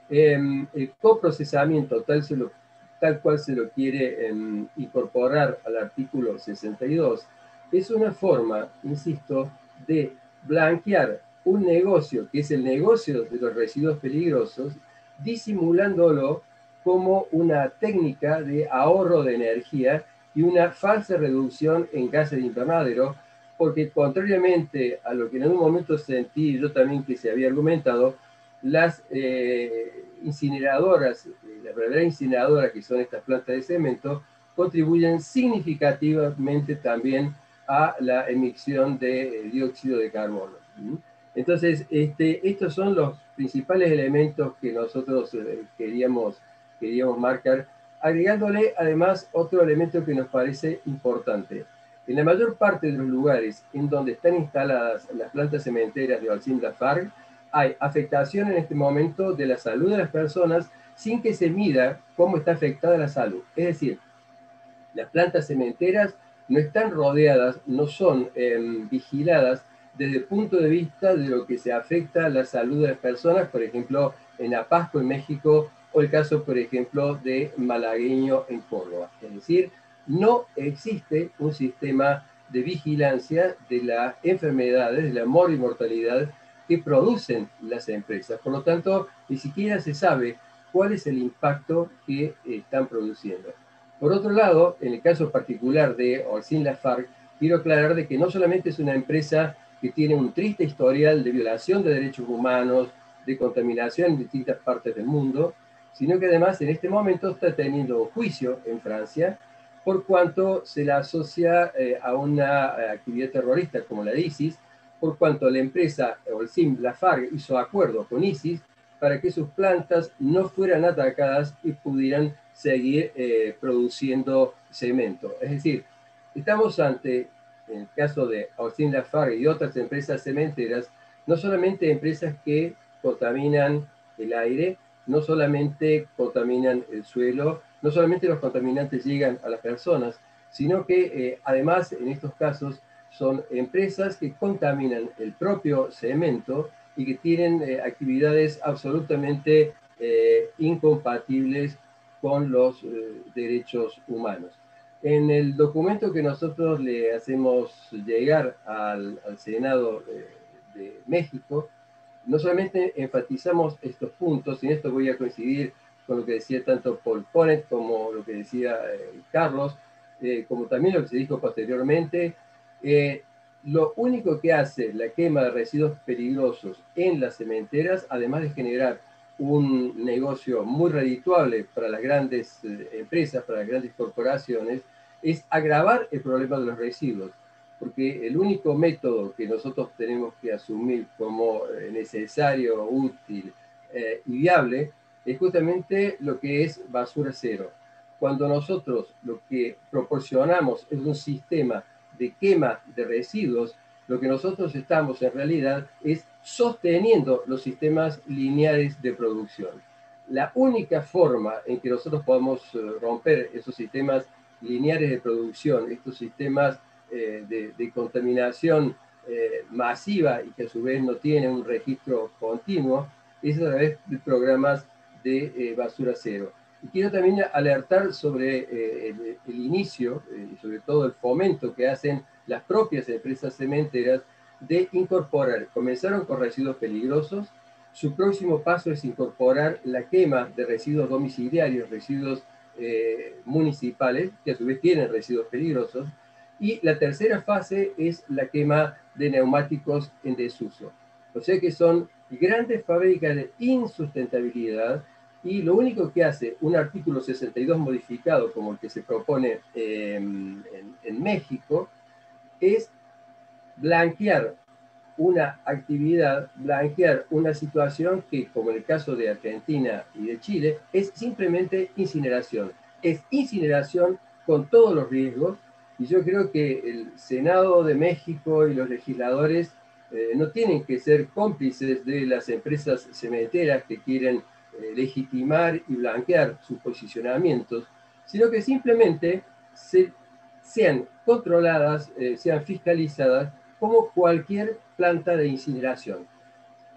El coprocesamiento, tal cual se lo quiere incorporar al artículo 62, es una forma, insisto, de blanquear un negocio, que es el negocio de los residuos peligrosos, disimulándolo como una técnica de ahorro de energía y una falsa reducción en gases de invernadero, porque contrariamente a lo que en algún momento sentí yo también que se había argumentado, las incineradoras, la verdadera incineradora que son estas plantas de cemento, contribuyen significativamente también a la emisión de dióxido de carbono. Entonces, estos son los principales elementos que nosotros queríamos marcar, agregándole además otro elemento que nos parece importante. En la mayor parte de los lugares en donde están instaladas las plantas cementeras de Holcim Lafargue, hay afectación en este momento de la salud de las personas sin que se mida cómo está afectada la salud. Es decir, las plantas cementeras no están rodeadas, no son vigiladas desde el punto de vista de lo que se afecta a la salud de las personas, por ejemplo, en Apasco, en México, o el caso, por ejemplo, de Malagueño en Córdoba. Es decir, no existe un sistema de vigilancia de las enfermedades, de la mortalidad que producen las empresas. Por lo tanto, ni siquiera se sabe cuál es el impacto que están produciendo. Por otro lado, en el caso particular de Holcim Lafargue, quiero aclarar de que no solamente es una empresa que tiene un triste historial de violación de derechos humanos, de contaminación en distintas partes del mundo, sino que además en este momento está teniendo juicio en Francia por cuanto se la asocia a una actividad terrorista como la de ISIS, por cuanto la empresa Holcim Lafargue hizo acuerdo con ISIS para que sus plantas no fueran atacadas y pudieran seguir produciendo cemento. Es decir, estamos ante, en el caso de Holcim Lafargue y otras empresas cementeras, no solamente empresas que contaminan el aire, no solamente contaminan el suelo, no solamente los contaminantes llegan a las personas, sino que además en estos casos son empresas que contaminan el propio cemento y que tienen actividades absolutamente incompatibles con los derechos humanos. En el documento que nosotros le hacemos llegar al Senado de México, no solamente enfatizamos estos puntos, y en esto voy a coincidir con lo que decía tanto Paul Ponet como lo que decía Carlos, como también lo que se dijo posteriormente. Lo único que hace la quema de residuos peligrosos en las cementeras, además de generar un negocio muy redituable para las grandes empresas, para las grandes corporaciones, es agravar el problema de los residuos. Porque el único método que nosotros tenemos que asumir como necesario, útil y viable es justamente lo que es basura cero. Cuando nosotros lo que proporcionamos es un sistema de quema de residuos, lo que nosotros estamos en realidad es sosteniendo los sistemas lineales de producción. La única forma en que nosotros podamos romper esos sistemas lineales de producción, estos sistemas de contaminación masiva y que a su vez no tiene un registro continuo, es a través de programas de basura cero. Y quiero también alertar sobre el inicio y sobre todo el fomento que hacen las propias empresas cementeras de incorporar. Comenzaron con residuos peligrosos. Su próximo paso es incorporar la quema de residuos domiciliarios, residuos municipales, que a su vez tienen residuos peligrosos. Y la tercera fase es la quema de neumáticos en desuso. O sea que son grandes fábricas de insustentabilidad, y lo único que hace un artículo 62 modificado como el que se propone en México es blanquear una actividad, blanquear una situación que, como en el caso de Argentina y de Chile, es simplemente incineración. Es incineración con todos los riesgos, y yo creo que el Senado de México y los legisladores no tienen que ser cómplices de las empresas cementeras que quieren legitimar y blanquear sus posicionamientos, sino que simplemente sean controladas, sean fiscalizadas como cualquier planta de incineración.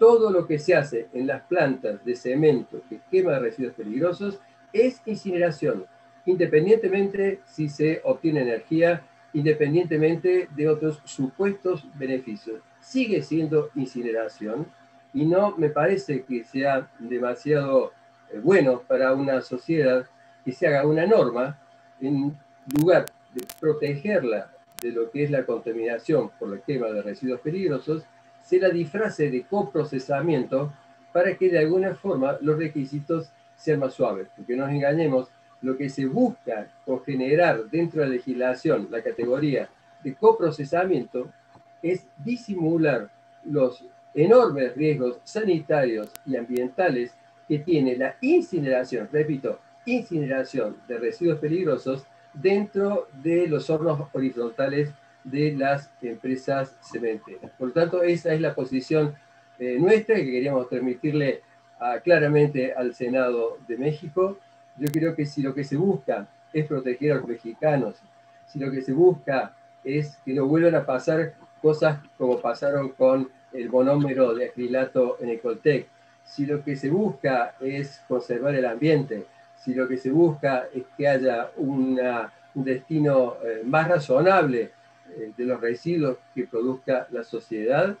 Todo lo que se hace en las plantas de cemento que quema residuos peligrosos es incineración, independientemente si se obtiene energía, independientemente de otros supuestos beneficios. Sigue siendo incineración, y no me parece que sea demasiado bueno para una sociedad que se haga una norma en lugar de protegerla de lo que es la contaminación por la quema de residuos peligrosos, se la disfrace de coprocesamiento para que de alguna forma los requisitos sean más suaves. Porque no nos engañemos, lo que se busca con generar dentro de la legislación la categoría de coprocesamiento es disimular los enormes riesgos sanitarios y ambientales que tiene la incineración, repito, incineración de residuos peligrosos dentro de los hornos horizontales de las empresas cementeras. Por lo tanto, esa es la posición nuestra, que queríamos transmitirle claramente al Senado de México. Yo creo que si lo que se busca es proteger a los mexicanos, si lo que se busca es que no vuelvan a pasar cosas como pasaron con el monómero de acrilato en Ecoltec, si lo que se busca es conservar el ambiente, si lo que se busca es que haya un destino más razonable de los residuos que produzca la sociedad,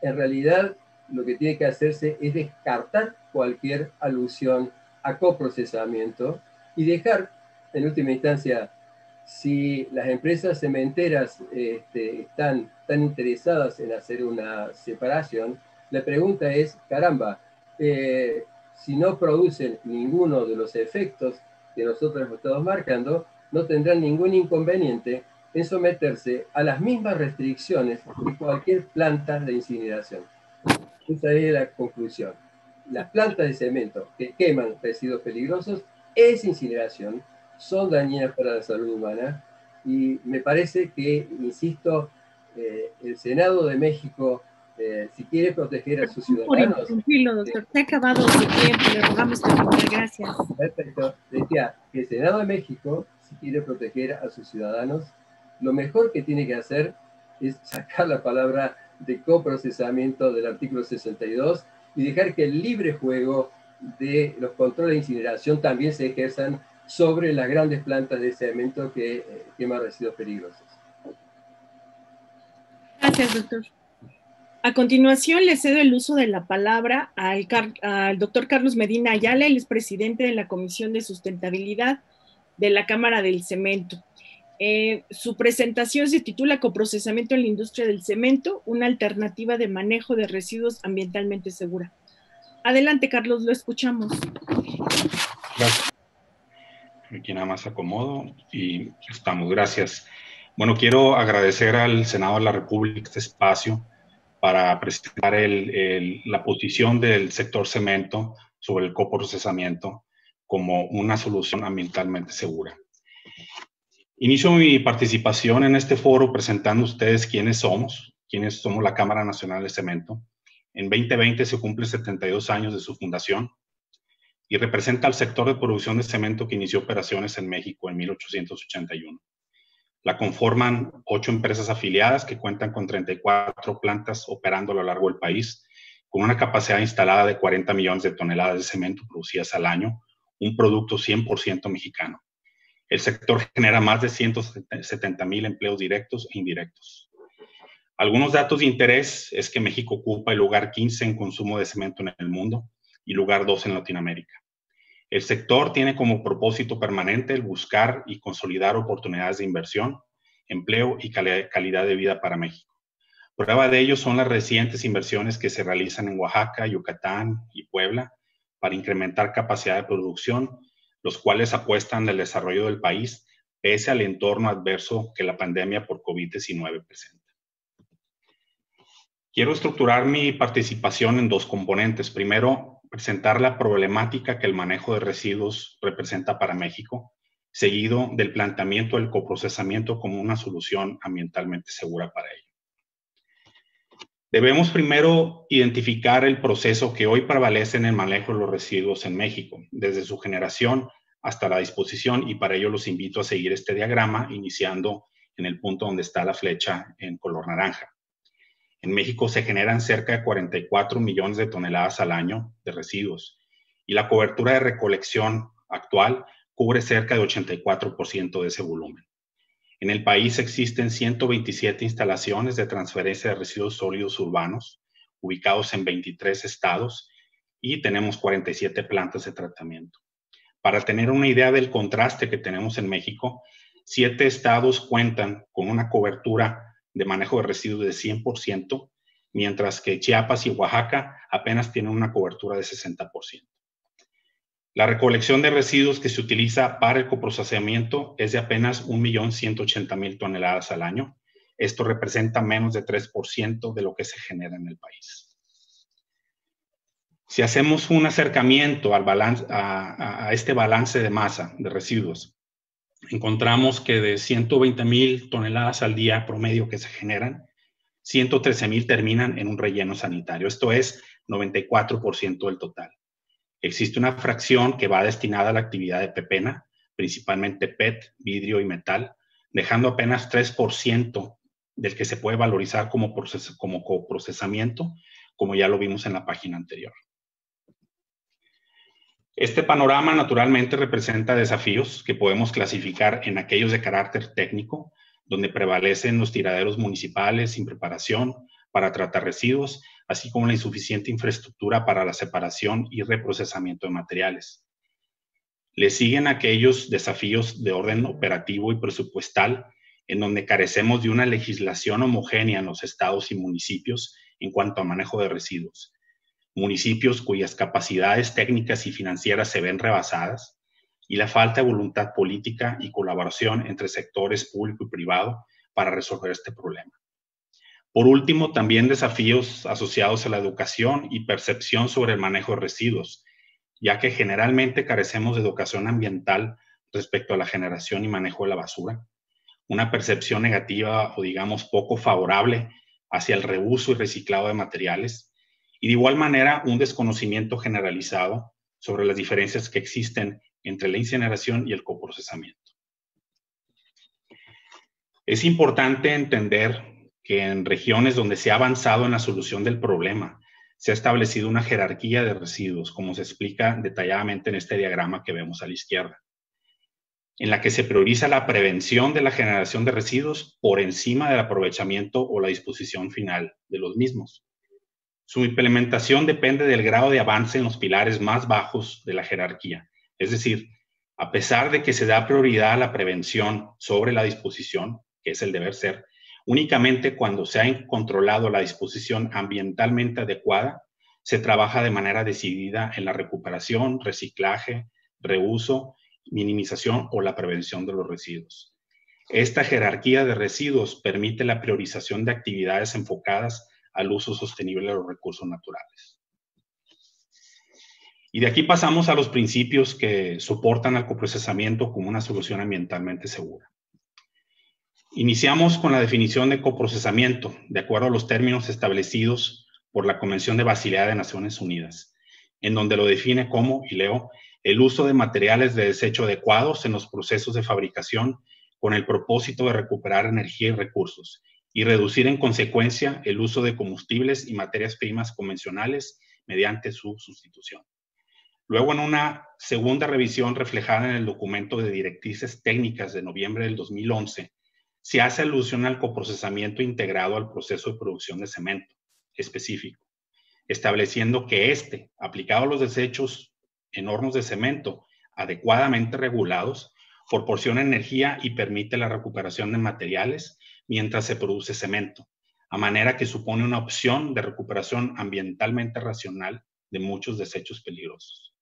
en realidad lo que tiene que hacerse es descartar cualquier alusión a coprocesamiento y dejar, en última instancia, si las empresas cementeras están tan interesadas en hacer una separación, la pregunta es, caramba, si no producen ninguno de los efectos que nosotros hemos estado marcando, no tendrán ningún inconveniente en someterse a las mismas restricciones que cualquier planta de incineración. Esa es la conclusión. Las plantas de cemento que queman residuos peligrosos es incineración, son dañinas para la salud humana, y me parece que, insisto, el Senado de México, si quiere proteger a sus ciudadanos... Tranquilo, doctor, se ha acabado su tiempo, le rogamos terminar, gracias. Perfecto. Decía que el Senado de México, si quiere proteger a sus ciudadanos, lo mejor que tiene que hacer es sacar la palabra de coprocesamiento del artículo 62 y dejar que el libre juego de los controles de incineración también se ejerzan sobre las grandes plantas de cemento que queman residuos peligrosos. Gracias, doctor. A continuación, le cedo el uso de la palabra al doctor Carlos Medina Ayala, él es presidente de la Comisión de Sustentabilidad de la Cámara del Cemento. Su presentación se titula Coprocesamiento en la industria del cemento, una alternativa de manejo de residuos ambientalmente segura. Adelante, Carlos, lo escuchamos. Gracias. Aquí nada más acomodo y estamos. Gracias. Bueno, quiero agradecer al Senado de la República este espacio para presentar la posición del sector cemento sobre el coprocesamiento como una solución ambientalmente segura. Inicio mi participación en este foro presentando a ustedes quiénes somos la Cámara Nacional de Cemento. En 2020 se cumplen 72 años de su fundación y representa al sector de producción de cemento que inició operaciones en México en 1881. La conforman 8 empresas afiliadas que cuentan con 34 plantas operando a lo largo del país, con una capacidad instalada de 40 millones de toneladas de cemento producidas al año, un producto 100% mexicano. El sector genera más de 170,000 empleos directos e indirectos. Algunos datos de interés es que México ocupa el lugar 15 en consumo de cemento en el mundo y lugar 2 en Latinoamérica. El sector tiene como propósito permanente el buscar y consolidar oportunidades de inversión, empleo y calidad de vida para México. Prueba de ello son las recientes inversiones que se realizan en Oaxaca, Yucatán y Puebla para incrementar capacidad de producción, los cuales apuestan al desarrollo del país pese al entorno adverso que la pandemia por COVID-19 presenta. Quiero estructurar mi participación en dos componentes. Primero, presentar la problemática que el manejo de residuos representa para México, seguido del planteamiento del coprocesamiento como una solución ambientalmente segura para ello. Debemos primero identificar el proceso que hoy prevalece en el manejo de los residuos en México, desde su generación hasta la disposición, y para ello los invito a seguir este diagrama, iniciando en el punto donde está la flecha en color naranja. En México se generan cerca de 44 millones de toneladas al año de residuos, y la cobertura de recolección actual cubre cerca de 84% de ese volumen. En el país existen 127 instalaciones de transferencia de residuos sólidos urbanos, ubicados en 23 estados, y tenemos 47 plantas de tratamiento. Para tener una idea del contraste que tenemos en México, 7 estados cuentan con una cobertura de manejo de residuos de 100%, mientras que Chiapas y Oaxaca apenas tienen una cobertura de 60%. La recolección de residuos que se utiliza para el coprocesamiento es de apenas 1.180.000 toneladas al año. Esto representa menos de 3% de lo que se genera en el país. Si hacemos un acercamiento a este balance de masa de residuos, encontramos que de 120.000 toneladas al día promedio que se generan, 113.000 terminan en un relleno sanitario. Esto es 94% del total. Existe una fracción que va destinada a la actividad de pepena, principalmente PET, vidrio y metal, dejando apenas 3% del que se puede valorizar como coprocesamiento, como ya lo vimos en la página anterior. Este panorama naturalmente representa desafíos que podemos clasificar en aquellos de carácter técnico, donde prevalecen los tiraderos municipales sin preparación para tratar residuos, así como la insuficiente infraestructura para la separación y reprocesamiento de materiales. Le siguen aquellos desafíos de orden operativo y presupuestal, en donde carecemos de una legislación homogénea en los estados y municipios en cuanto a manejo de residuos. Municipios cuyas capacidades técnicas y financieras se ven rebasadas, y la falta de voluntad política y colaboración entre sectores público y privado para resolver este problema. Por último, también desafíos asociados a la educación y percepción sobre el manejo de residuos, ya que generalmente carecemos de educación ambiental respecto a la generación y manejo de la basura, una percepción negativa o digamos poco favorable hacia el reuso y reciclado de materiales, y de igual manera un desconocimiento generalizado sobre las diferencias que existen entre la incineración y el coprocesamiento. Es importante entender que en regiones donde se ha avanzado en la solución del problema, se ha establecido una jerarquía de residuos, como se explica detalladamente en este diagrama que vemos a la izquierda, en la que se prioriza la prevención de la generación de residuos por encima del aprovechamiento o la disposición final de los mismos. Su implementación depende del grado de avance en los pilares más bajos de la jerarquía. Es decir, a pesar de que se da prioridad a la prevención sobre la disposición, que es el deber ser, únicamente cuando se ha controlado la disposición ambientalmente adecuada, se trabaja de manera decidida en la recuperación, reciclaje, reuso, minimización o la prevención de los residuos. Esta jerarquía de residuos permite la priorización de actividades enfocadas al uso sostenible de los recursos naturales. Y de aquí pasamos a los principios que soportan al coprocesamiento como una solución ambientalmente segura. Iniciamos con la definición de coprocesamiento, de acuerdo a los términos establecidos por la Convención de Basilea de Naciones Unidas, en donde lo define como, y leo, el uso de materiales de desecho adecuados en los procesos de fabricación con el propósito de recuperar energía y recursos, y reducir en consecuencia el uso de combustibles y materias primas convencionales mediante su sustitución. Luego, en una segunda revisión reflejada en el documento de directrices técnicas de noviembre del 2011, se hace alusión al coprocesamiento integrado al proceso de producción de cemento específico, estableciendo que este, aplicado a los desechos en hornos de cemento adecuadamente regulados, proporciona energía y permite la recuperación de materiales mientras se produce cemento, a manera que supone una opción de recuperación ambientalmente racional de muchos desechos peligrosos.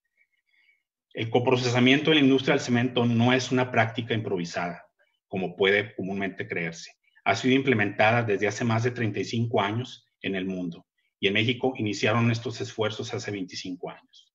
El coprocesamiento en la industria del cemento no es una práctica improvisada, como puede comúnmente creerse. Ha sido implementada desde hace más de 35 años en el mundo, y en México iniciaron estos esfuerzos hace 25 años.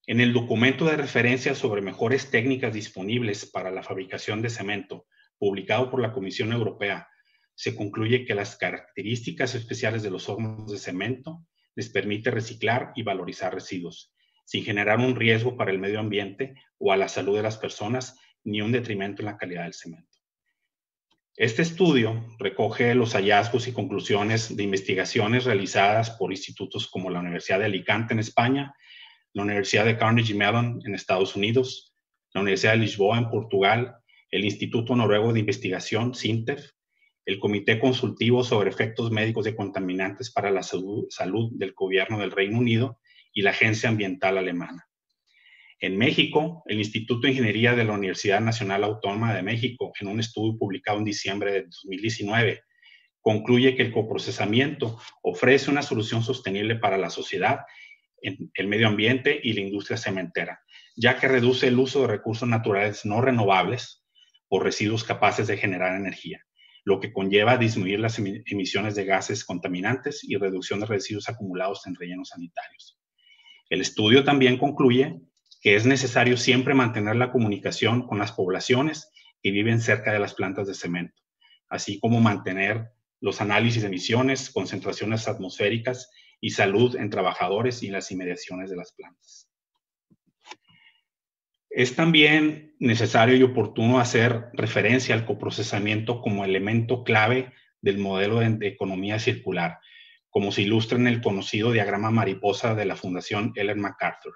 En el documento de referencia sobre mejores técnicas disponibles para la fabricación de cemento, publicado por la Comisión Europea, se concluye que las características especiales de los hornos de cemento les permite reciclar y valorizar residuos, sin generar un riesgo para el medio ambiente o a la salud de las personas, ni un detrimento en la calidad del cemento. Este estudio recoge los hallazgos y conclusiones de investigaciones realizadas por institutos como la Universidad de Alicante en España, la Universidad de Carnegie Mellon en Estados Unidos, la Universidad de Lisboa en Portugal, el Instituto Noruego de Investigación, SINTEF, el Comité Consultivo sobre Efectos Médicos de Contaminantes para la Salud del Gobierno del Reino Unido y la Agencia Ambiental Alemana. En México, el Instituto de Ingeniería de la Universidad Nacional Autónoma de México, en un estudio publicado en diciembre de 2019, concluye que el coprocesamiento ofrece una solución sostenible para la sociedad, el medio ambiente y la industria cementera, ya que reduce el uso de recursos naturales no renovables por residuos capaces de generar energía, lo que conlleva a disminuir las emisiones de gases contaminantes y reducción de residuos acumulados en rellenos sanitarios. El estudio también concluye que es necesario siempre mantener la comunicación con las poblaciones que viven cerca de las plantas de cemento, así como mantener los análisis de emisiones, concentraciones atmosféricas y salud en trabajadores y las inmediaciones de las plantas. Es también necesario y oportuno hacer referencia al coprocesamiento como elemento clave del modelo de economía circular, como se ilustra en el conocido diagrama mariposa de la Fundación Ellen MacArthur,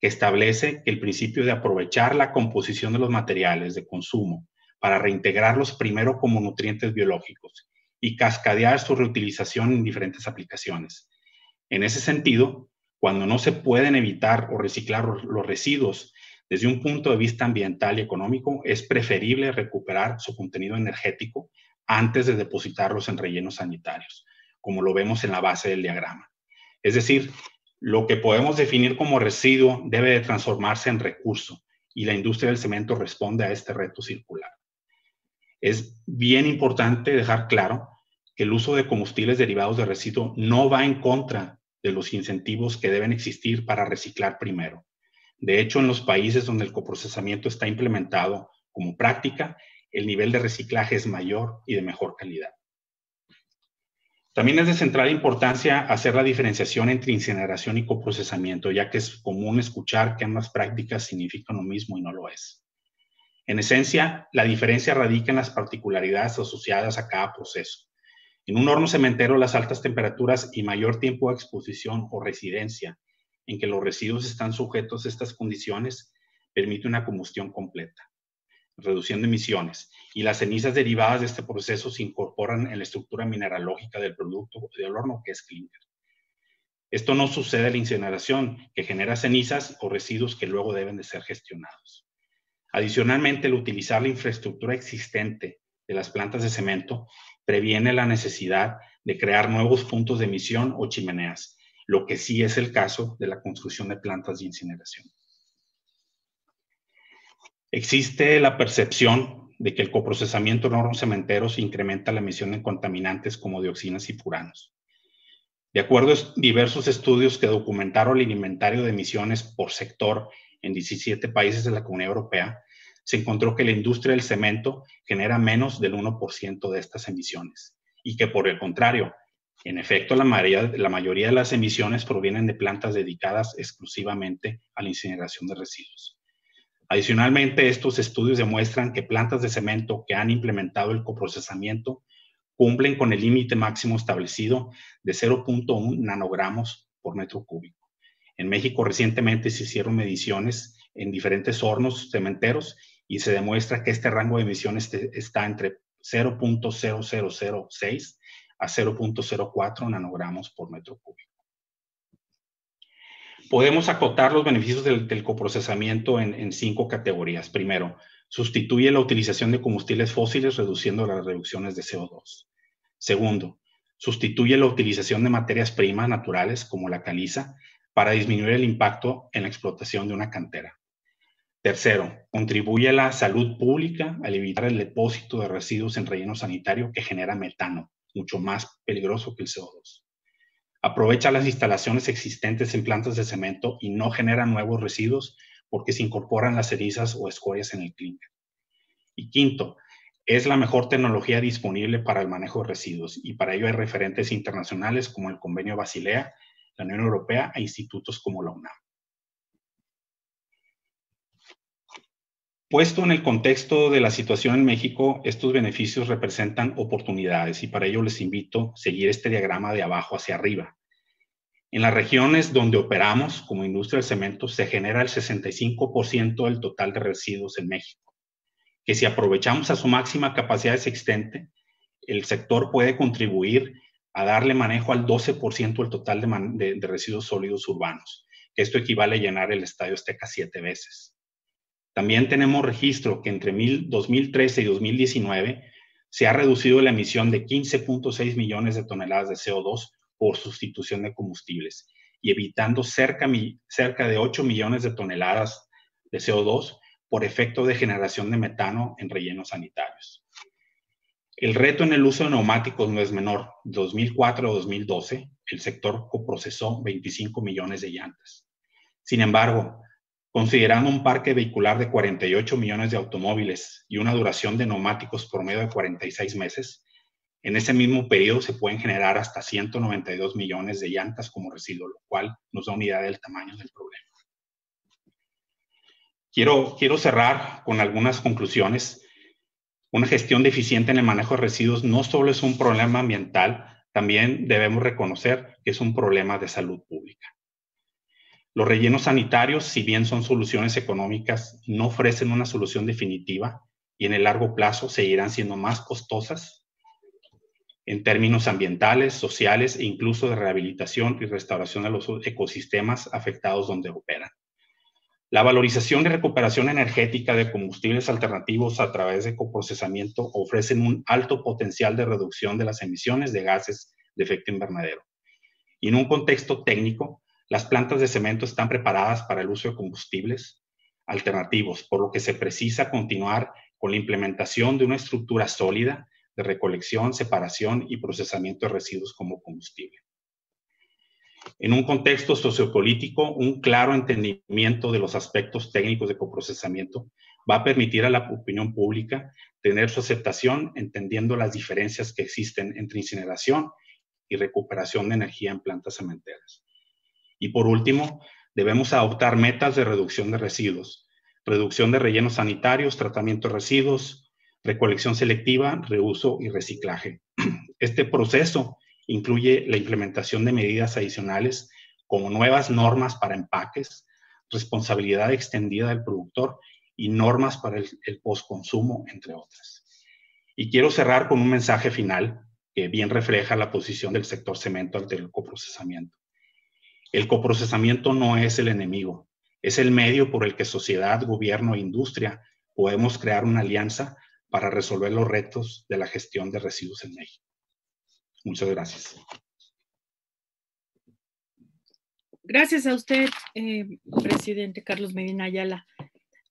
que establece que el principio de aprovechar la composición de los materiales de consumo para reintegrarlos primero como nutrientes biológicos y cascadear su reutilización en diferentes aplicaciones. En ese sentido, cuando no se pueden evitar o reciclar los residuos desde un punto de vista ambiental y económico, es preferible recuperar su contenido energético antes de depositarlos en rellenos sanitarios, como lo vemos en la base del diagrama. Es decir, lo que podemos definir como residuo debe de transformarse en recurso, y la industria del cemento responde a este reto circular. Es bien importante dejar claro que el uso de combustibles derivados de residuo no va en contra de los incentivos que deben existir para reciclar primero. De hecho, en los países donde el coprocesamiento está implementado como práctica, el nivel de reciclaje es mayor y de mejor calidad. También es de central importancia hacer la diferenciación entre incineración y coprocesamiento, ya que es común escuchar que ambas prácticas significan lo mismo y no lo es. En esencia, la diferencia radica en las particularidades asociadas a cada proceso. En un horno cementero, las altas temperaturas y mayor tiempo de exposición o residencia en que los residuos están sujetos a estas condiciones permite una combustión completa, reduciendo emisiones, y las cenizas derivadas de este proceso se incorporan en la estructura mineralógica del producto del horno, que es clúster. Esto no sucede en la incineración, que genera cenizas o residuos que luego deben de ser gestionados. Adicionalmente, el utilizar la infraestructura existente de las plantas de cemento previene la necesidad de crear nuevos puntos de emisión o chimeneas, lo que sí es el caso de la construcción de plantas de incineración. Existe la percepción de que el coprocesamiento en hornos cementeros incrementa la emisión de contaminantes como dioxinas y furanos. De acuerdo a diversos estudios que documentaron el inventario de emisiones por sector en 17 países de la Comunidad Europea, se encontró que la industria del cemento genera menos del 1% de estas emisiones, y que por el contrario, en efecto, la mayoría de las emisiones provienen de plantas dedicadas exclusivamente a la incineración de residuos. Adicionalmente, estos estudios demuestran que plantas de cemento que han implementado el coprocesamiento cumplen con el límite máximo establecido de 0.1 nanogramos por metro cúbico. En México recientemente se hicieron mediciones en diferentes hornos cementeros y se demuestra que este rango de emisiones está entre 0.0006 a 0.04 nanogramos por metro cúbico. Podemos acotar los beneficios del coprocesamiento en 5 categorías. Primero, sustituye la utilización de combustibles fósiles reduciendo las reducciones de CO2. Segundo, sustituye la utilización de materias primas naturales como la caliza para disminuir el impacto en la explotación de una cantera. Tercero, contribuye a la salud pública al evitar el depósito de residuos en relleno sanitario que genera metano, mucho más peligroso que el CO2. Aprovecha las instalaciones existentes en plantas de cemento y no genera nuevos residuos porque se incorporan las cenizas o escorias en el clínker. Y quinto, es la mejor tecnología disponible para el manejo de residuos y para ello hay referentes internacionales como el Convenio Basilea, la Unión Europea e institutos como la UNAM. Puesto en el contexto de la situación en México, estos beneficios representan oportunidades y para ello les invito a seguir este diagrama de abajo hacia arriba. En las regiones donde operamos como industria del cemento se genera el 65% del total de residuos en México, que si aprovechamos a su máxima capacidad existente, el sector puede contribuir a darle manejo al 12% del total de residuos sólidos urbanos, que esto equivale a llenar el Estadio Azteca 7 veces. También tenemos registro que entre 2013 y 2019 se ha reducido la emisión de 15.6 millones de toneladas de CO2 por sustitución de combustibles y evitando cerca de 8 millones de toneladas de CO2 por efecto de generación de metano en rellenos sanitarios. El reto en el uso de neumáticos no es menor. De 2004 a 2012, el sector coprocesó 25 millones de llantas. Sin embargo, considerando un parque vehicular de 48 millones de automóviles y una duración de neumáticos promedio de 46 meses, en ese mismo periodo se pueden generar hasta 192 millones de llantas como residuo, lo cual nos da una idea del tamaño del problema. Quiero cerrar con algunas conclusiones. Una gestión deficiente en el manejo de residuos no solo es un problema ambiental, también debemos reconocer que es un problema de salud pública. Los rellenos sanitarios, si bien son soluciones económicas, no ofrecen una solución definitiva y en el largo plazo seguirán siendo más costosas en términos ambientales, sociales e incluso de rehabilitación y restauración de los ecosistemas afectados donde operan. La valorización y recuperación energética de combustibles alternativos a través de coprocesamiento ofrecen un alto potencial de reducción de las emisiones de gases de efecto invernadero. Y en un contexto técnico, las plantas de cemento están preparadas para el uso de combustibles alternativos, por lo que se precisa continuar con la implementación de una estructura sólida de recolección, separación y procesamiento de residuos como combustible. En un contexto sociopolítico, un claro entendimiento de los aspectos técnicos de coprocesamiento va a permitir a la opinión pública tener su aceptación, entendiendo las diferencias que existen entre incineración y recuperación de energía en plantas cementeras. Y por último, debemos adoptar metas de reducción de residuos, reducción de rellenos sanitarios, tratamiento de residuos, recolección selectiva, reuso y reciclaje. Este proceso incluye la implementación de medidas adicionales como nuevas normas para empaques, responsabilidad extendida del productor y normas para el postconsumo, entre otras. Y quiero cerrar con un mensaje final que bien refleja la posición del sector cemento ante el coprocesamiento. El coprocesamiento no es el enemigo, es el medio por el que sociedad, gobierno e industria podemos crear una alianza para resolver los retos de la gestión de residuos en México. Muchas gracias. Gracias a usted, presidente Carlos Medina Ayala.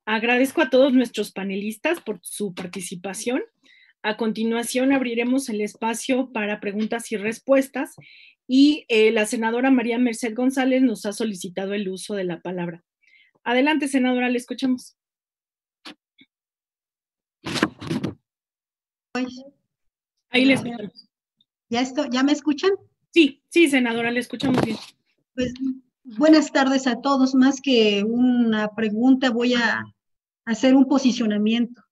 Agradezco a todos nuestros panelistas por su participación. A continuación abriremos el espacio para preguntas y respuestas y la senadora María Merced González nos ha solicitado el uso de la palabra. Adelante, senadora, le escuchamos. Ahí le escuchamos. ¿Ya me escuchan? Sí, senadora, le escuchamos bien. Pues buenas tardes a todos. Más que una pregunta, voy a hacer un posicionamiento,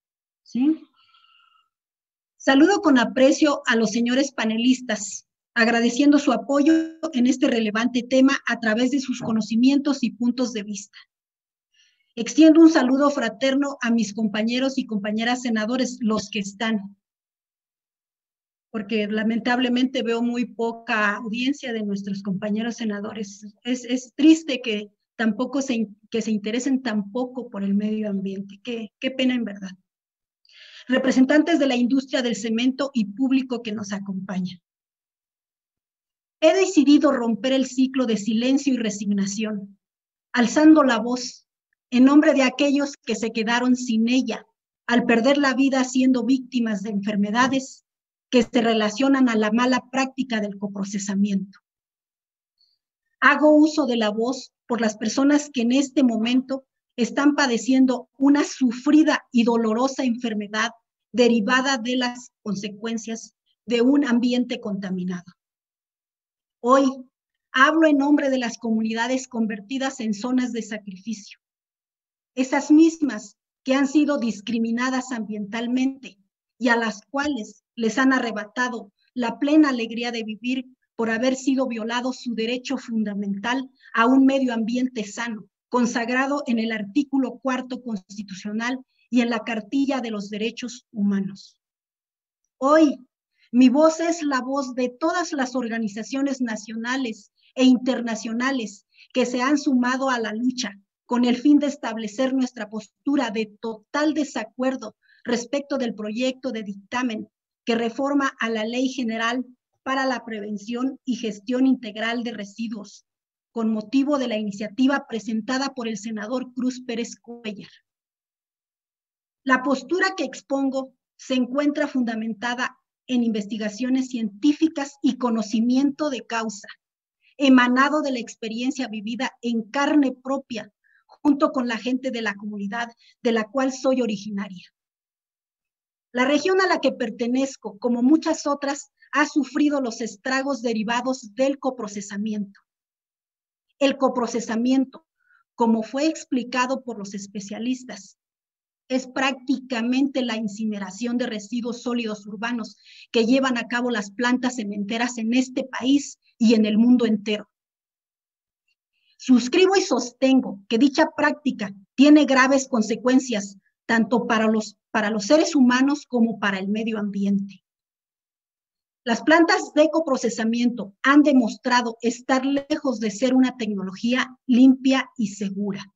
¿sí? Saludo con aprecio a los señores panelistas agradeciendo su apoyo en este relevante tema a través de sus conocimientos y puntos de vista. Extiendo un saludo fraterno a mis compañeros y compañeras senadores, los que están, porque lamentablemente veo muy poca audiencia de nuestros compañeros senadores. Es triste que tampoco se interesen tampoco por el medio ambiente. Qué pena en verdad. Representantes de la industria del cemento y público que nos acompaña. He decidido romper el ciclo de silencio y resignación, alzando la voz en nombre de aquellos que se quedaron sin ella al perder la vida siendo víctimas de enfermedades que se relacionan a la mala práctica del coprocesamiento. Hago uso de la voz por las personas que en este momento están padeciendo una sufrida y dolorosa enfermedad derivada de las consecuencias de un ambiente contaminado. Hoy hablo en nombre de las comunidades convertidas en zonas de sacrificio, esas mismas que han sido discriminadas ambientalmente y a las cuales les han arrebatado la plena alegría de vivir por haber sido violado su derecho fundamental a un medio ambiente sano, consagrado en el artículo 4 constitucional y en la Cartilla de los Derechos Humanos. Hoy, mi voz es la voz de todas las organizaciones nacionales e internacionales que se han sumado a la lucha con el fin de establecer nuestra postura de total desacuerdo respecto del proyecto de dictamen que reforma a la Ley General para la Prevención y Gestión Integral de Residuos, con motivo de la iniciativa presentada por el senador Cruz Pérez Cuéllar. La postura que expongo se encuentra fundamentada en investigaciones científicas y conocimiento de causa, emanado de la experiencia vivida en carne propia, junto con la gente de la comunidad de la cual soy originaria. La región a la que pertenezco, como muchas otras, ha sufrido los estragos derivados del coprocesamiento. El coprocesamiento, como fue explicado por los especialistas, es prácticamente la incineración de residuos sólidos urbanos que llevan a cabo las plantas cementeras en este país y en el mundo entero. Suscribo y sostengo que dicha práctica tiene graves consecuencias tanto para los seres humanos como para el medio ambiente. Las plantas de coprocesamiento han demostrado estar lejos de ser una tecnología limpia y segura.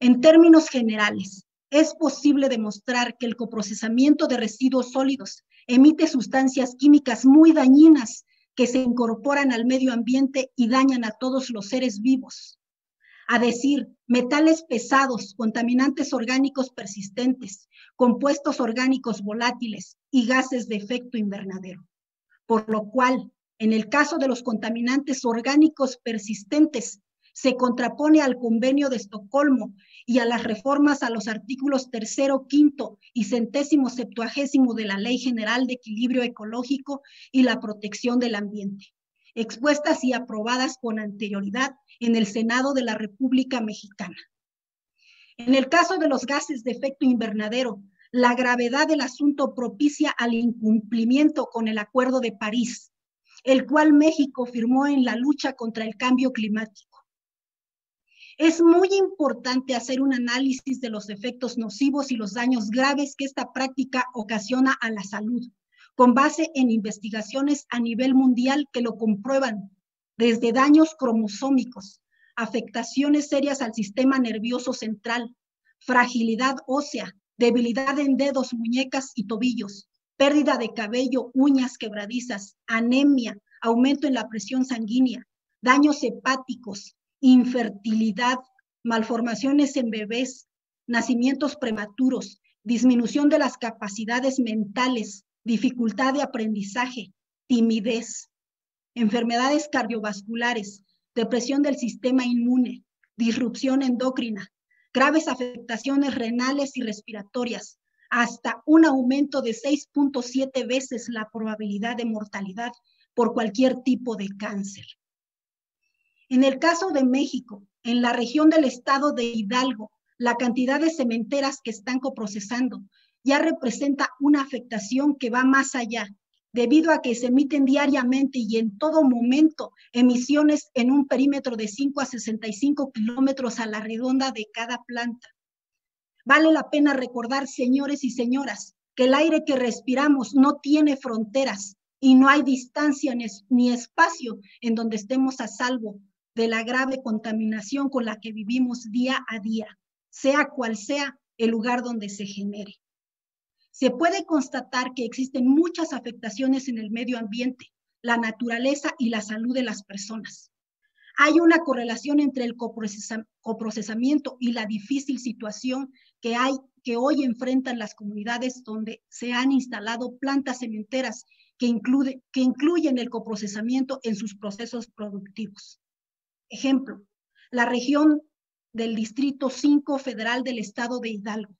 En términos generales, es posible demostrar que el coprocesamiento de residuos sólidos emite sustancias químicas muy dañinas que se incorporan al medio ambiente y dañan a todos los seres vivos. A decir, metales pesados, contaminantes orgánicos persistentes, compuestos orgánicos volátiles y gases de efecto invernadero. Por lo cual, en el caso de los contaminantes orgánicos persistentes, se contrapone al Convenio de Estocolmo y a las reformas a los artículos 3º, 5º y 170º de la Ley General de Equilibrio Ecológico y la Protección del Ambiente, expuestas y aprobadas con anterioridad en el Senado de la República Mexicana. En el caso de los gases de efecto invernadero, la gravedad del asunto propicia al incumplimiento con el Acuerdo de París, el cual México firmó en la lucha contra el cambio climático. Es muy importante hacer un análisis de los efectos nocivos y los daños graves que esta práctica ocasiona a la salud, con base en investigaciones a nivel mundial que lo comprueban, desde daños cromosómicos, afectaciones serias al sistema nervioso central, fragilidad ósea, debilidad en dedos, muñecas y tobillos, pérdida de cabello, uñas quebradizas, anemia, aumento en la presión sanguínea, daños hepáticos, infertilidad, malformaciones en bebés, nacimientos prematuros, disminución de las capacidades mentales, dificultad de aprendizaje, timidez, enfermedades cardiovasculares, depresión del sistema inmune, disrupción endocrina, graves afectaciones renales y respiratorias, hasta un aumento de 6.7 veces la probabilidad de mortalidad por cualquier tipo de cáncer. En el caso de México, en la región del estado de Hidalgo, la cantidad de cementeras que están coprocesando ya representa una afectación que va más allá debido a que se emiten diariamente y en todo momento emisiones en un perímetro de 5 a 65 kilómetros a la redonda de cada planta. Vale la pena recordar, señores y señoras, que el aire que respiramos no tiene fronteras y no hay distancia ni espacio en donde estemos a salvo de la grave contaminación con la que vivimos día a día, sea cual sea el lugar donde se genere. Se puede constatar que existen muchas afectaciones en el medio ambiente, la naturaleza y la salud de las personas. Hay una correlación entre el coprocesamiento y la difícil situación que hoy enfrentan las comunidades donde se han instalado plantas cementeras que incluyen el coprocesamiento en sus procesos productivos. Ejemplo, la región del Distrito 5 Federal del Estado de Hidalgo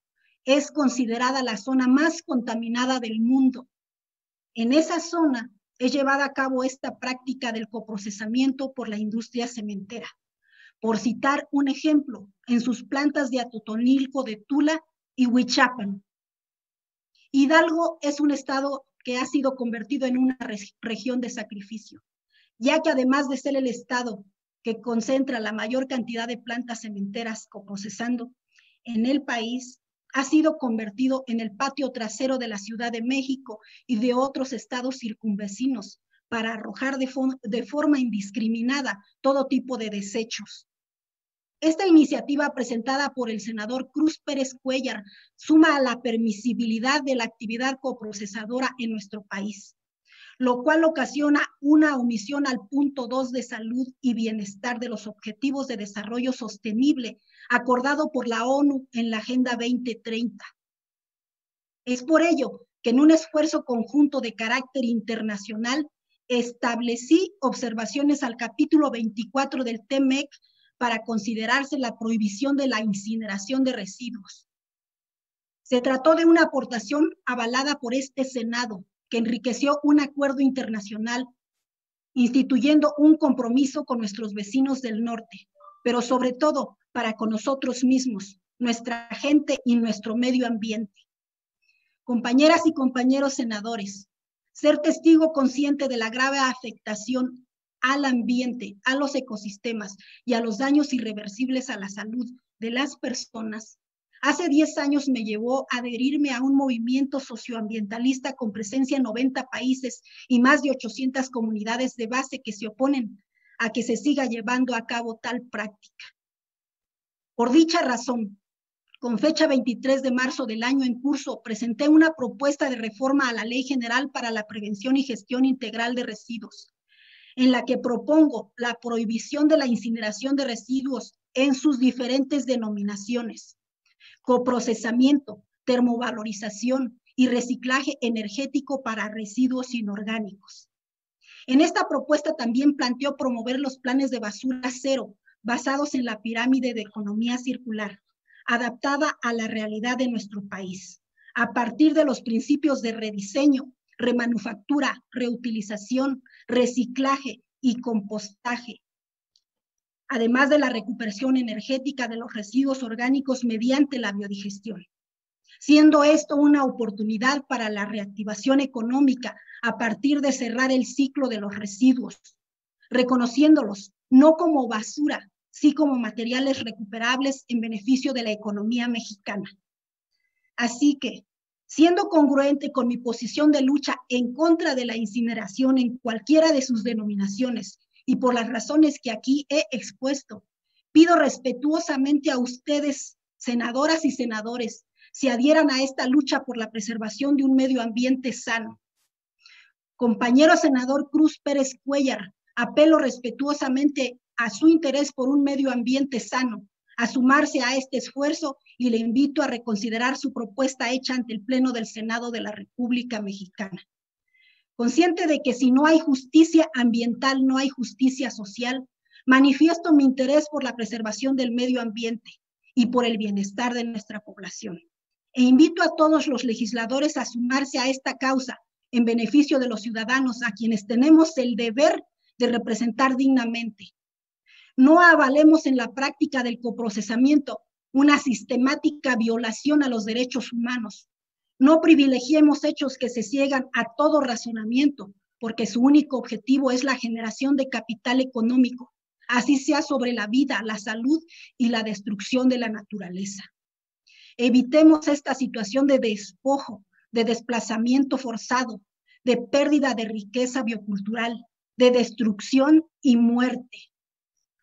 es considerada la zona más contaminada del mundo. En esa zona es llevada a cabo esta práctica del coprocesamiento por la industria cementera. Por citar un ejemplo, en sus plantas de Atotonilco de Tula y Huichapan. Hidalgo es un estado que ha sido convertido en una región de sacrificio, ya que además de ser el estado que concentra la mayor cantidad de plantas cementeras coprocesando en el país, ha sido convertido en el patio trasero de la Ciudad de México y de otros estados circunvecinos para arrojar de forma indiscriminada todo tipo de desechos. Esta iniciativa presentada por el senador Cruz Pérez Cuéllar suma a la permisibilidad de la actividad coprocesadora en nuestro país, lo cual ocasiona una omisión al punto 2 de salud y bienestar de los Objetivos de Desarrollo Sostenible acordado por la ONU en la Agenda 2030. Es por ello que en un esfuerzo conjunto de carácter internacional establecí observaciones al capítulo 24 del TEMEC para considerarse la prohibición de la incineración de residuos. Se trató de una aportación avalada por este Senado, que enriqueció un acuerdo internacional, instituyendo un compromiso con nuestros vecinos del norte, pero sobre todo para con nosotros mismos, nuestra gente y nuestro medio ambiente. Compañeras y compañeros senadores, ser testigo consciente de la grave afectación al ambiente, a los ecosistemas y a los daños irreversibles a la salud de las personas, hace 10 años me llevó a adherirme a un movimiento socioambientalista con presencia en 90 países y más de 800 comunidades de base que se oponen a que se siga llevando a cabo tal práctica. Por dicha razón, con fecha 23 de marzo del año en curso, presenté una propuesta de reforma a la Ley General para la Prevención y Gestión Integral de Residuos, en la que propongo la prohibición de la incineración de residuos en sus diferentes denominaciones: coprocesamiento, termovalorización y reciclaje energético para residuos inorgánicos. En esta propuesta también planteo promover los planes de basura cero basados en la pirámide de economía circular, adaptada a la realidad de nuestro país, a partir de los principios de rediseño, remanufactura, reutilización, reciclaje y compostaje, además de la recuperación energética de los residuos orgánicos mediante la biodigestión, siendo esto una oportunidad para la reactivación económica a partir de cerrar el ciclo de los residuos, reconociéndolos no como basura, sí como materiales recuperables en beneficio de la economía mexicana. Así que, siendo congruente con mi posición de lucha en contra de la incineración en cualquiera de sus denominaciones y por las razones que aquí he expuesto, pido respetuosamente a ustedes, senadoras y senadores, se adhieran a esta lucha por la preservación de un medio ambiente sano. Compañero senador Cruz Pérez Cuéllar, apelo respetuosamente a su interés por un medio ambiente sano, a sumarse a este esfuerzo y le invito a reconsiderar su propuesta hecha ante el Pleno del Senado de la República Mexicana. Consciente de que si no hay justicia ambiental, no hay justicia social, manifiesto mi interés por la preservación del medio ambiente y por el bienestar de nuestra población. E invito a todos los legisladores a sumarse a esta causa en beneficio de los ciudadanos a quienes tenemos el deber de representar dignamente. No avalemos en la práctica del coprocesamiento una sistemática violación a los derechos humanos. No privilegiemos hechos que se ciegan a todo razonamiento, porque su único objetivo es la generación de capital económico, así sea sobre la vida, la salud y la destrucción de la naturaleza. Evitemos esta situación de despojo, de desplazamiento forzado, de pérdida de riqueza biocultural, de destrucción y muerte.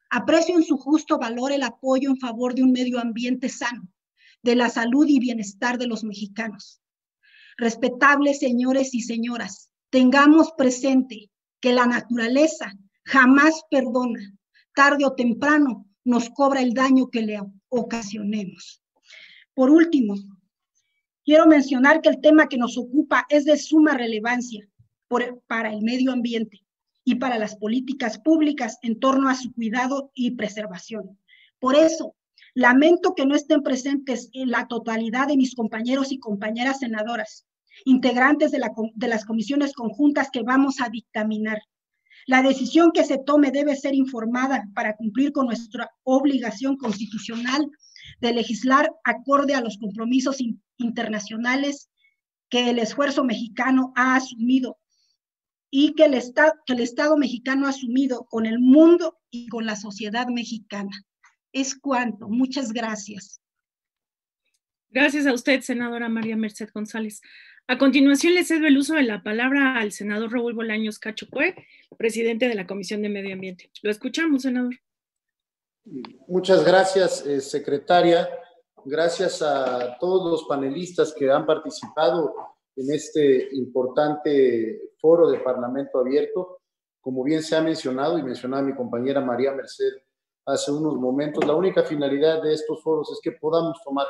Aprecio en su justo valor el apoyo en favor de un medio ambiente sano, de la salud y bienestar de los mexicanos. Respetables señores y señoras, tengamos presente que la naturaleza jamás perdona. Tarde o temprano nos cobra el daño que le ocasionemos. Por último, quiero mencionar que el tema que nos ocupa es de suma relevancia para el medio ambiente y para las políticas públicas en torno a su cuidado y preservación. Por eso, lamento que no estén presentes en la totalidad de mis compañeros y compañeras senadoras, integrantes de las comisiones conjuntas que vamos a dictaminar. La decisión que se tome debe ser informada para cumplir con nuestra obligación constitucional de legislar acorde a los compromisos internacionales que el esfuerzo mexicano ha asumido y que el Estado mexicano ha asumido con el mundo y con la sociedad mexicana. Es cuanto. Muchas gracias. Gracias a usted, senadora María Merced González. A continuación, le cedo el uso de la palabra al senador Raúl Bolaños Cacho Cue, presidente de la Comisión de Medio Ambiente. Lo escuchamos, senador. Muchas gracias, secretaria. Gracias a todos los panelistas que han participado en este importante foro de Parlamento Abierto. Como bien se ha mencionado y mencionaba mi compañera María Merced hace unos momentos, la única finalidad de estos foros es que podamos tomar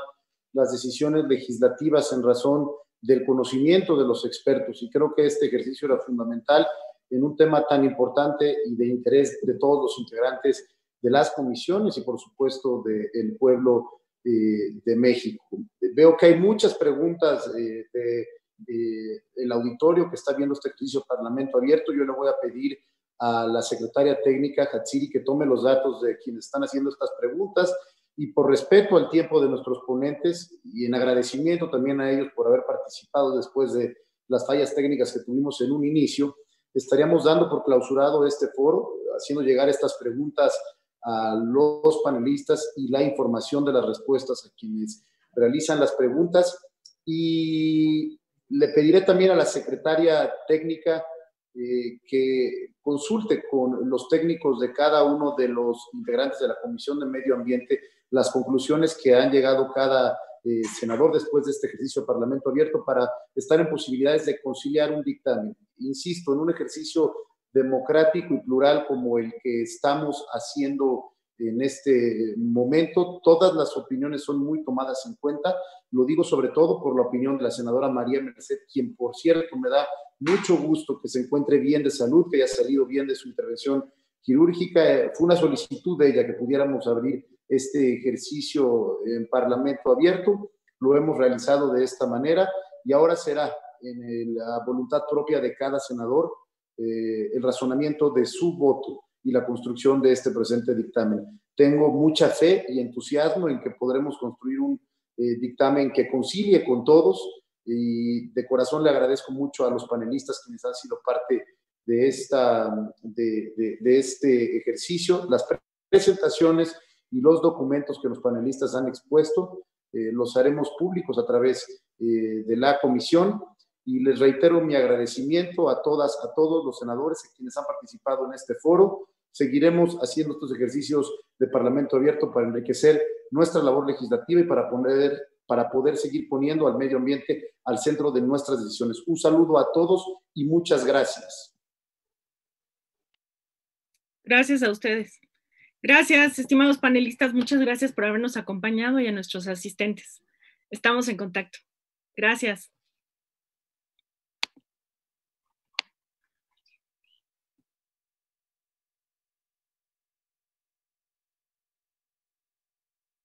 las decisiones legislativas en razón del conocimiento de los expertos, y creo que este ejercicio era fundamental en un tema tan importante y de interés de todos los integrantes de las comisiones y por supuesto del pueblo de México. Veo que hay muchas preguntas del auditorio que está viendo este ejercicio Parlamento Abierto. Yo le voy a pedir a la secretaria técnica Hatsiri que tome los datos de quienes están haciendo estas preguntas, y por respeto al tiempo de nuestros ponentes y en agradecimiento también a ellos por haber participado después de las fallas técnicas que tuvimos en un inicio, estaríamos dando por clausurado este foro, haciendo llegar estas preguntas a los panelistas y la información de las respuestas a quienes realizan las preguntas. Y le pediré también a la secretaria técnica que consulte con los técnicos de cada uno de los integrantes de la Comisión de Medio Ambiente las conclusiones que han llegado cada senador después de este ejercicio de Parlamento Abierto para estar en posibilidades de conciliar un dictamen. Insisto, en un ejercicio democrático y plural como el que estamos haciendo en este momento, todas las opiniones son muy tomadas en cuenta. Lo digo sobre todo por la opinión de la senadora María Merced, quien por cierto me da mucho gusto que se encuentre bien de salud, que haya salido bien de su intervención quirúrgica. Fue una solicitud de ella que pudiéramos abrir este ejercicio en Parlamento Abierto. Lo hemos realizado de esta manera y ahora será en la voluntad propia de cada senador el razonamiento de su voto y la construcción de este presente dictamen. Tengo mucha fe y entusiasmo en que podremos construir un dictamen que concilie con todos, y de corazón le agradezco mucho a los panelistas quienes han sido parte de este ejercicio. Las presentaciones y los documentos que los panelistas han expuesto los haremos públicos a través de la comisión, y les reitero mi agradecimiento a todas, a todos los senadores quienes han participado en este foro. Seguiremos haciendo estos ejercicios de Parlamento Abierto para enriquecer nuestra labor legislativa y para poder seguir poniendo al medio ambiente al centro de nuestras decisiones. Un saludo a todos y muchas gracias. Gracias a ustedes. Gracias, estimados panelistas. Muchas gracias por habernos acompañado y a nuestros asistentes. Estamos en contacto. Gracias.